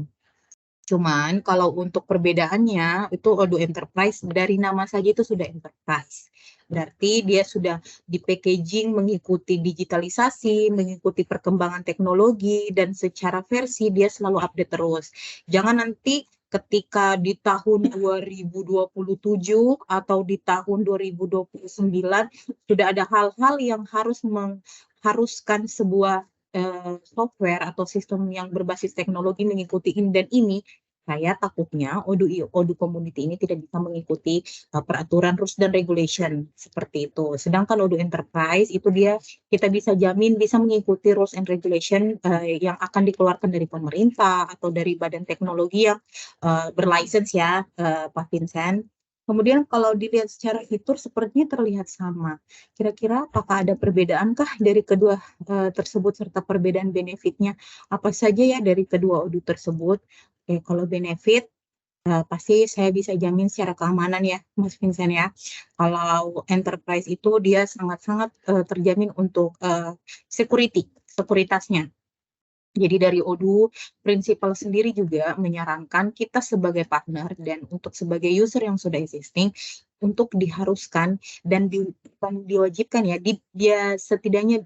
Speaker 2: Cuman kalau untuk perbedaannya itu Odoo Enterprise dari nama saja itu sudah enterprise. Berarti dia sudah di packaging mengikuti digitalisasi, mengikuti perkembangan teknologi, dan secara versi dia selalu update terus. Jangan nanti ketika di tahun 2027 atau di tahun 2029 sudah ada hal-hal yang mengharuskan sebuah software atau sistem yang berbasis teknologi mengikuti ini dan ini, saya takutnya Odoo Community ini tidak bisa mengikuti peraturan rules dan regulation seperti itu. Sedangkan Odoo Enterprise itu kita bisa jamin bisa mengikuti rules and regulation yang akan dikeluarkan dari pemerintah atau dari badan teknologi yang berlicense ya, Pak Vincent. Kemudian kalau dilihat secara fitur sepertinya terlihat sama. Kira-kira apakah ada perbedaankah dari kedua tersebut serta perbedaan benefitnya apa saja ya dari kedua Odoo tersebut? Oke, kalau benefit pasti saya bisa jamin secara keamanan ya, Mas Vincent ya. Kalau enterprise itu dia sangat-sangat terjamin untuk sekuritasnya. Jadi dari Odoo, prinsipal sendiri juga menyarankan kita sebagai partner dan untuk sebagai user yang sudah existing untuk diharuskan dan diwajibkan ya, dia setidaknya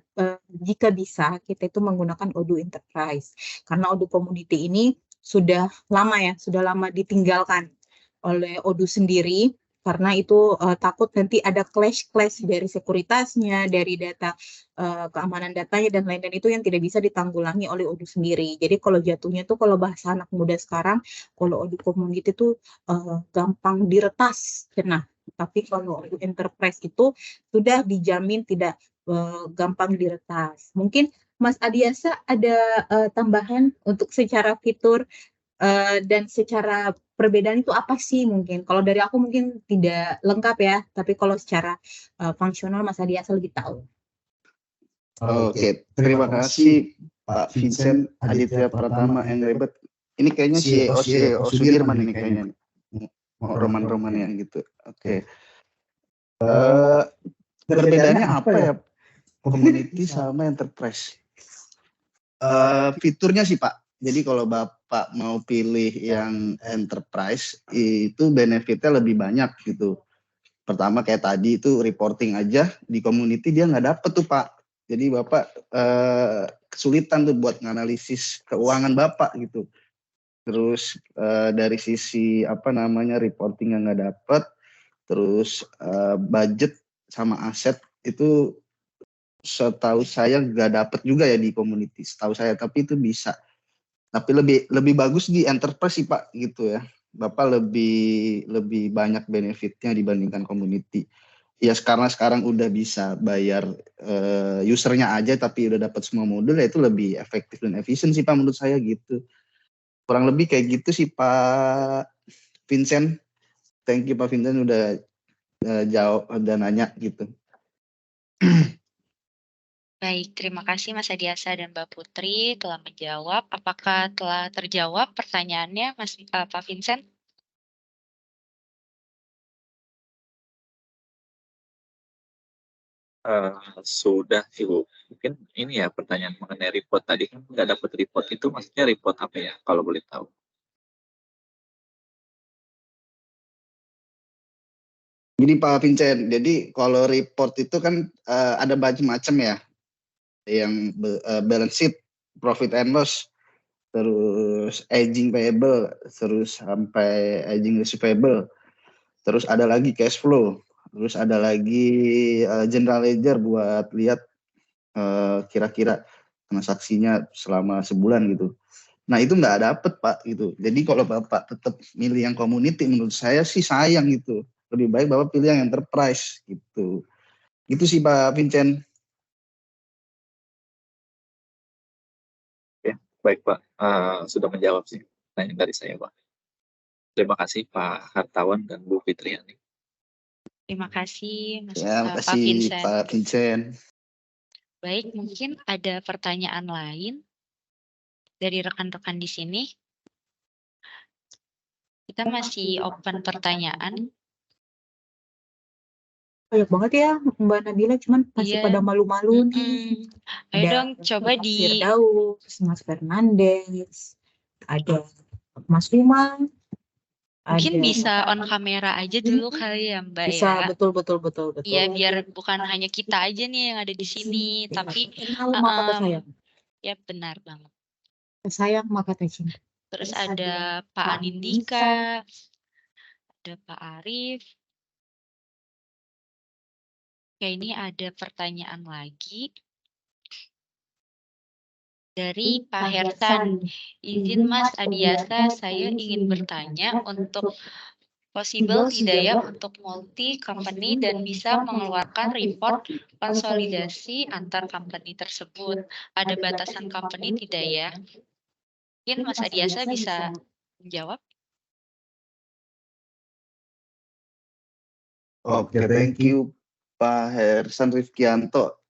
Speaker 2: jika bisa kita itu menggunakan Odoo Enterprise. Karena Odoo Community ini sudah lama ditinggalkan oleh Odoo sendiri, karena itu takut nanti ada clash dari sekuritasnya, dari data keamanan datanya dan lain-lain, itu yang tidak bisa ditanggulangi oleh Odoo sendiri. Jadi kalau jatuhnya tuh, kalau bahasa anak muda sekarang, kalau Odoo Community itu gampang diretas. Nah, tapi kalau Odoo Enterprise itu sudah dijamin tidak gampang diretas. Mungkin Mas Adiasa ada tambahan untuk secara fitur dan secara perbedaan itu apa sih mungkin? Kalau dari aku mungkin tidak lengkap ya, tapi kalau secara fungsional Mas Adiasa lebih tahu.
Speaker 4: Oke, terima kasih Pak Vincent Aditya Pratama Engrebet. Ini kayaknya CEO Sudirman ini kayaknya. Roman yang gitu. Oke. Perbedaannya apa ya community sama enterprise? Fiturnya sih Pak. Jadi kalau Bapak mau pilih yang enterprise itu benefitnya lebih banyak gitu. Pertama kayak tadi itu reporting aja di community dia nggak dapet tuh Pak. Jadi Bapak kesulitan tuh buat nganalisis keuangan Bapak gitu. Terus dari sisi reporting yang nggak dapet. Terus budget sama aset itu setahu saya nggak dapet juga ya di community, setahu saya, tapi itu bisa. Tapi lebih bagus di enterprise sih Pak gitu ya. Bapak lebih banyak benefitnya dibandingkan community. Ya sekarang udah bisa bayar usernya aja tapi udah dapat semua modul, ya itu lebih efektif dan efisien sih Pak menurut saya gitu. Kurang lebih kayak gitu sih Pak Vincent. Thank you Pak Vincent udah jawab dan nanya gitu.
Speaker 1: Baik, terima kasih Mas Adiasa dan Mbak Putri telah menjawab. Apakah telah terjawab pertanyaannya Pak Vincent?
Speaker 5: Sudah Ibu. Mungkin ini ya pertanyaan mengenai report tadi, kan nggak dapat report itu maksudnya report apa ya kalau boleh tahu?
Speaker 4: Gini Pak Vincent, jadi kalau report itu kan ada macam-macam ya, yang balance sheet, profit and loss, terus aging payable, terus sampai aging receivable, terus ada lagi cash flow, terus ada lagi general ledger buat lihat kira-kira transaksinya selama sebulan gitu. Nah itu nggak dapet Pak gitu. Jadi kalau Bapak tetap milih yang community, menurut saya sih sayang gitu. Lebih baik Bapak pilih yang enterprise gitu. Gitu sih Pak Vincent.
Speaker 5: Ya, baik Pak. Sudah menjawab sih pertanyaan dari saya Pak. Terima kasih Pak Hartawan dan Bu Fitriani.
Speaker 1: Terima kasih
Speaker 4: Ya,
Speaker 1: Pak
Speaker 4: makasih
Speaker 1: Vincent.
Speaker 4: Pak Vincent.
Speaker 1: Baik, mungkin ada pertanyaan lain dari rekan-rekan di sini. Kita masih open pertanyaan.
Speaker 2: Banyak banget ya Mbak Nabila, cuman masih pada malu-malu nih.
Speaker 1: Ayo dong coba
Speaker 2: Mas Firdaus, Mas Fernandes, ada Mas Umar.
Speaker 1: Mungkin bisa on kamera aja dulu kali ya Mbak
Speaker 2: bisa,
Speaker 1: ya.
Speaker 2: Betul.
Speaker 1: Iya, biar bukan hanya kita aja nih yang ada di sini, tapi
Speaker 2: maka sayang.
Speaker 1: Ya benar banget.
Speaker 2: Sayang maka tercinta.
Speaker 1: Terus ada Pak Anindika, ada Pak Arif. Oke, ini ada pertanyaan lagi dari Pak Hersan. Izin Mas Adiasa, saya ingin bertanya untuk possible tidak ya untuk multi company dan bisa mengeluarkan report konsolidasi antar company tersebut. Ada batasan company tidak ya? Mungkin Mas Adiasa bisa menjawab.
Speaker 4: Oke, thank you Pak Hersan Rifkianto.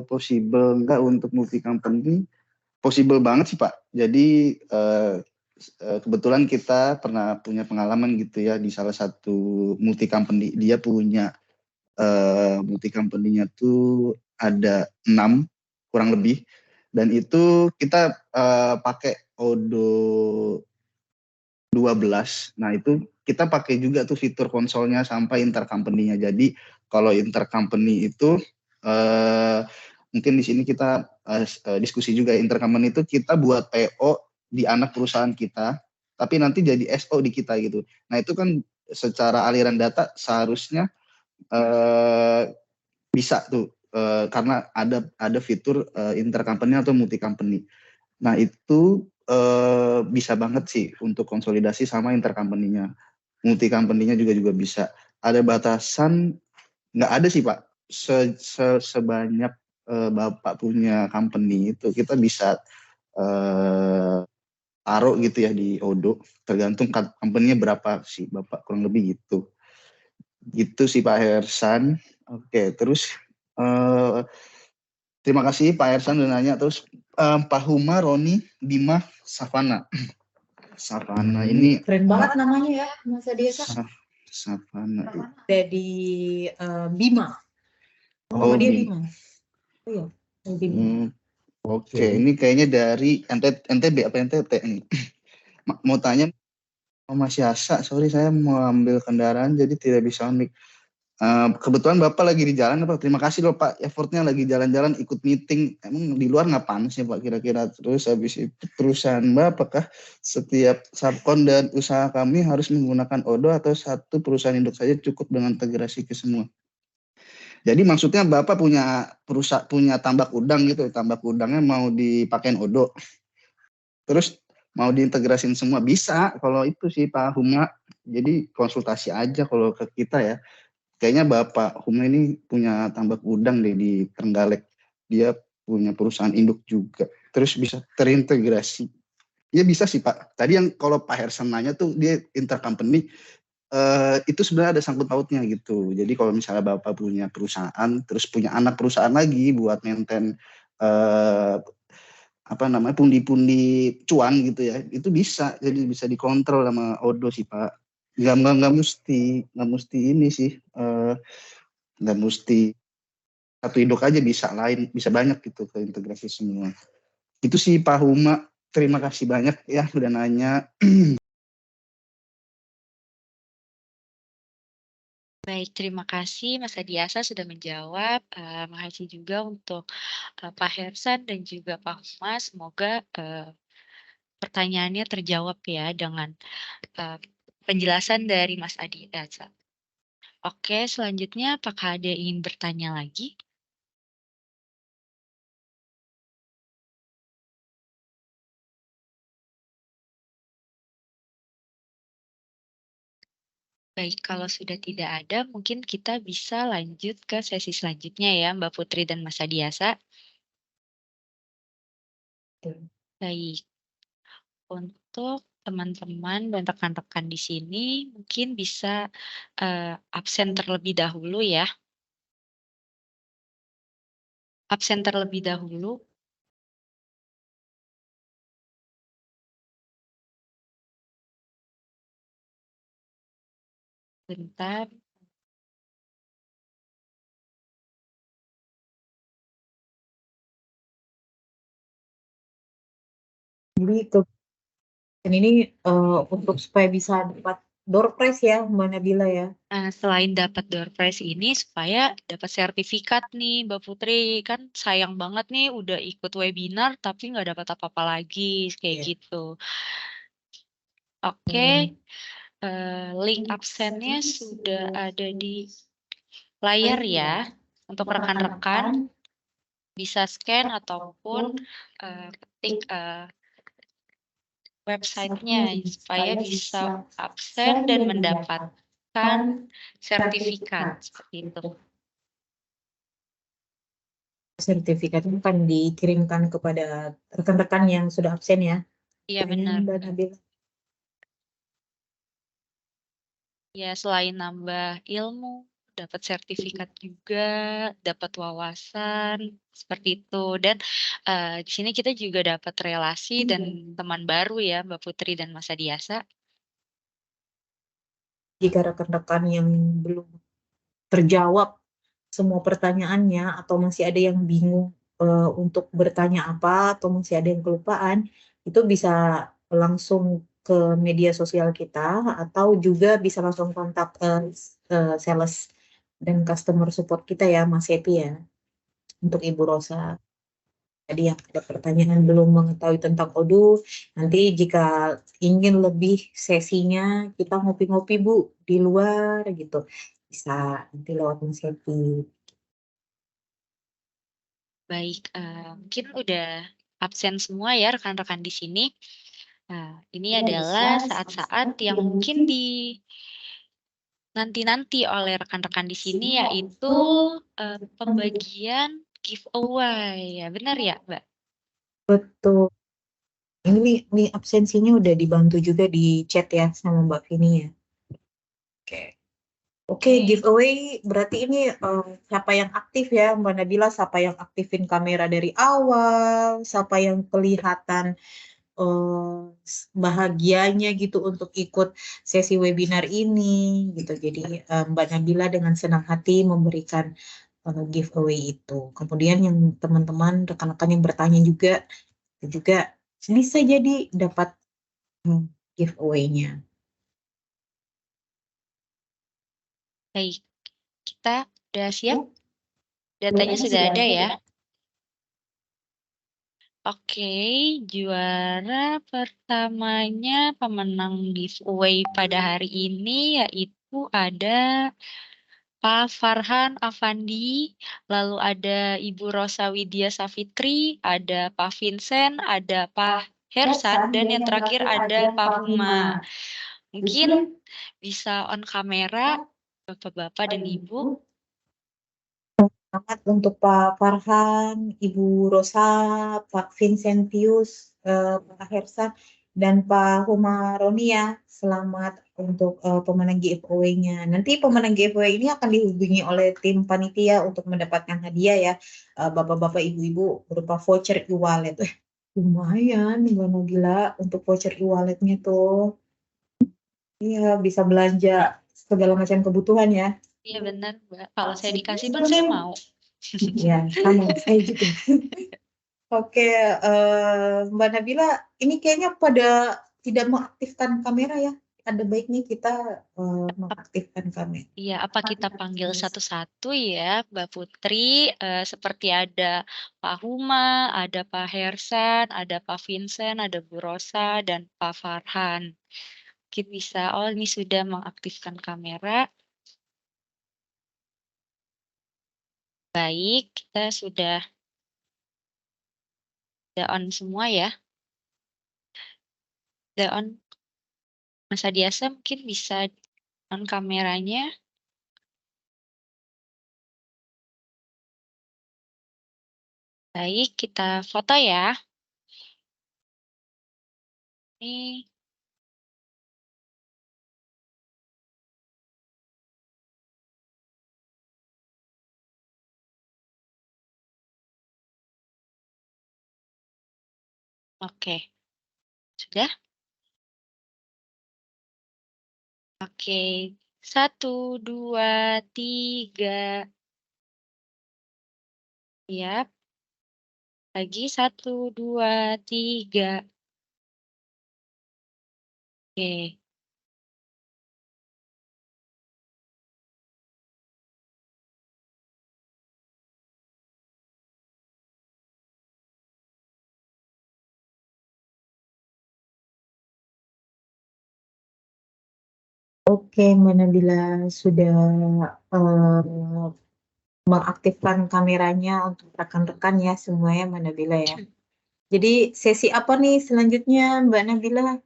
Speaker 4: Possible enggak untuk multi company? Possible banget sih Pak. Jadi kebetulan kita pernah punya pengalaman gitu ya di salah satu multi company. Dia punya multi company-nya tuh ada 6 kurang lebih, dan itu kita pakai Odoo 12. Nah itu kita pakai juga tuh fitur konsolnya sampai intercompany-nya. Jadi kalau intercompany itu mungkin di sini kita diskusi juga, intercompany itu kita buat PO di anak perusahaan kita, tapi nanti jadi SO di kita gitu. Nah itu kan secara aliran data seharusnya bisa tuh karena ada fitur intercompany atau multi company. Nah itu bisa banget sih untuk konsolidasi sama intercompany-nya. Multi company-nya juga bisa. Ada batasan, nggak ada sih Pak. Sebanyak Bapak punya company itu kita bisa taruh gitu ya di Odo. Tergantung company-nya berapa sih Bapak, kurang lebih gitu. Gitu sih Pak Hersan. Oke, terus terima kasih Pak Hersan udah nanya. Terus Pak Huma, Roni, Bima, Savana. Savana ini
Speaker 2: Keren banget namanya ya, Mas Adiasa.
Speaker 4: Savana.
Speaker 2: Ada di Bima.
Speaker 4: Oh,
Speaker 2: Dia Bima. Oh iya, Bima.
Speaker 4: Oke, ini kayaknya dari NTB apa NTT nih. Mau tanya, Mas Yasa, sorry saya mau ambil kendaraan jadi tidak bisa mic. Kebetulan Bapak lagi di jalan Pak. Terima kasih loh Pak, effortnya lagi jalan-jalan ikut meeting. Emang di luar nggak panas ya Pak kira-kira? Terus habis itu perusahaan Bapak kah setiap subkon dan usaha kami harus menggunakan Odo atau satu perusahaan induk saja cukup dengan integrasi ke semua? Jadi maksudnya Bapak punya tambak udang gitu, tambak udangnya mau dipakein Odo. Terus mau diintegrasin semua bisa kalau itu sih Pak Huma. Jadi konsultasi aja kalau ke kita ya. Kayaknya Bapak Huma ini punya tambak udang deh di Trenggalek. Dia punya perusahaan induk juga. Terus bisa terintegrasi. Ya bisa sih Pak. Tadi yang kalau Pak Hersan nanya tuh dia intercompany. Itu sebenarnya ada sangkut pautnya gitu. Jadi kalau misalnya Bapak punya perusahaan, terus punya anak perusahaan lagi buat maintain pundi-pundi cuan gitu ya, itu bisa. Jadi bisa dikontrol sama Odo sih Pak. Nggak mesti ini sih. Nggak mesti satu induk aja, bisa banyak gitu ke integrasi semua. Itu sih Pak Huma. Terima kasih banyak ya udah nanya.
Speaker 1: Baik, terima kasih Mas Adiasa sudah menjawab. Makasih juga untuk Pak Hersan dan juga Pak Huma. Semoga pertanyaannya terjawab ya dengan penjelasan dari Mas Adiasa. Oke, selanjutnya apakah ada yang ingin bertanya lagi? Baik, kalau sudah tidak ada, mungkin kita bisa lanjut ke sesi selanjutnya ya, Mbak Putri dan Mas Adiasa. Baik, untuk teman-teman dan rekan-rekan di sini mungkin bisa absen terlebih dahulu ya. Absen terlebih dahulu. Bentar.
Speaker 2: Jadi ini untuk supaya bisa dapat door prize ya Mbak Nabila ya.
Speaker 1: Selain dapat door prize ini supaya dapat sertifikat nih Mbak Putri, kan sayang banget nih udah ikut webinar tapi nggak dapat apa-apa lagi kayak gitu. Oke, link absennya sudah ada di layar ya. Untuk rekan-rekan bisa scan ataupun ketik websitenya supaya bisa absen dan mendapatkan sertifikat seperti itu.
Speaker 2: Sertifikatnya akan dikirimkan kepada rekan-rekan yang sudah absen ya.
Speaker 1: Iya benar.
Speaker 2: Mbak Nabila.
Speaker 1: Ya selain nambah ilmu, dapat sertifikat juga, dapat wawasan seperti itu. Dan di sini kita juga dapat relasi dan teman baru ya Mbak Putri dan Mas Adiasa.
Speaker 2: Jika rekan-rekan yang belum terjawab semua pertanyaannya atau masih ada yang bingung untuk bertanya apa atau masih ada yang kelupaan, itu bisa langsung ke media sosial kita atau juga bisa langsung kontak sales dan customer support kita ya Mas Epi ya, untuk Ibu Rosa. Tadi yang ada pertanyaan belum mengetahui tentang Odoo, nanti jika ingin lebih sesinya, kita ngopi-ngopi Bu di luar gitu. Bisa nanti lewat Mas Happy.
Speaker 1: Baik, mungkin udah absen semua ya rekan-rekan di sini. Nah, ini adalah saat-saat yang mungkin nanti oleh rekan-rekan di sini, yaitu pembagian giveaway. Ya, benar ya, Mbak?
Speaker 2: Betul. Ini absensinya udah dibantu juga di chat ya sama Mbak Vini ya. Oke. Oke, giveaway berarti ini siapa yang aktif ya Mbak Nabila, siapa yang aktifin kamera dari awal, siapa yang kelihatan bahagianya gitu untuk ikut sesi webinar ini gitu. Jadi Mbak Nabila dengan senang hati memberikan giveaway itu. Kemudian yang teman-teman rekan-rekan yang bertanya juga bisa jadi dapat giveaway-nya.
Speaker 1: Baik, kita udah siap? Datanya sudah ada ya? Oke, juara pertamanya pemenang giveaway pada hari ini yaitu ada Pak Farhan Afandi, lalu ada Ibu Rosa Widya Safitri, ada Pak Vincent, ada Pak Hersan, dan yang terakhir ada Pak Huma. Mungkin bisa on kamera, Bapak-Bapak dan Ibu.
Speaker 2: Selamat untuk Pak Farhan, Ibu Rosa, Pak Vincentius, Pak Hersa, dan Pak Humaroni ya. Selamat untuk pemenang giveaway-nya. Nanti pemenang giveaway ini akan dihubungi oleh tim panitia untuk mendapatkan hadiah ya. Bapak-bapak, ibu-ibu berupa voucher e-wallet. Lumayan, gimana gila untuk voucher e-walletnya tuh. Iya, bisa belanja segala macam kebutuhan ya.
Speaker 1: Iya benar, Mbak. Kalau saya dikasih pun saya mau.
Speaker 2: Ya, sama saya juga. Oke, Mbak Nabila, ini kayaknya pada tidak mengaktifkan kamera ya. Ada baiknya kita mengaktifkan kamera.
Speaker 1: Iya, apa kita panggil satu-satu ya, Mbak Putri? Seperti ada Pak Huma, ada Pak Hersan, ada Pak Vincent, ada Bu Rosa, dan Pak Farhan. Mungkin bisa, oh ini sudah mengaktifkan kamera. Baik, kita sudah on semua ya. Sudah on. Mas Adiasa mungkin bisa on kameranya. Baik, kita foto ya. Ini. Oke. Sudah? Oke. 1, 2, 3. Siap. Lagi 1, 2, 3. Oke.
Speaker 2: Oke, Mbak Nabila sudah mengaktifkan kameranya untuk rekan-rekan ya semuanya Mbak Nabila ya. Jadi sesi apa nih selanjutnya Mbak Nabila?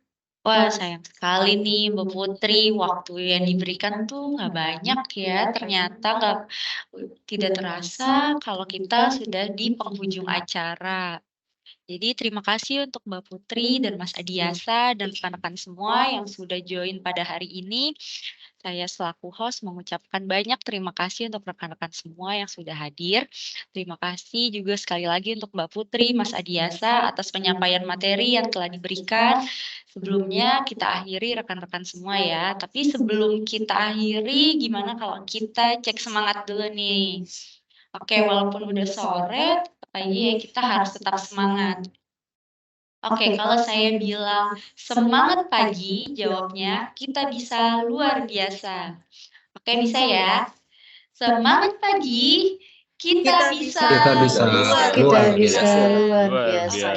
Speaker 1: Wah, sayang sekali nih Mbak Putri, waktu yang diberikan tuh nggak banyak ya. Ternyata tidak terasa kalau kita sudah di penghujung acara. Jadi terima kasih untuk Mbak Putri dan Mas Adiasa dan rekan-rekan semua yang sudah join pada hari ini. Saya selaku host mengucapkan banyak terima kasih untuk rekan-rekan semua yang sudah hadir. Terima kasih juga sekali lagi untuk Mbak Putri, Mas Adiasa atas penyampaian materi yang telah diberikan. Sebelumnya kita akhiri rekan-rekan semua ya. Tapi sebelum kita akhiri, gimana kalau kita cek semangat dulu nih? Oke, walaupun udah sore, ya kita harus tetap semangat. Oke, kalau saya bilang semangat pagi, jawabnya kita bisa luar biasa. Oke, bisa ya. Semangat pagi, Kita bisa
Speaker 2: Kita bisa
Speaker 1: luar
Speaker 2: luar
Speaker 1: biasa.
Speaker 2: biasa.
Speaker 6: Luar
Speaker 1: Oke.
Speaker 6: biasa.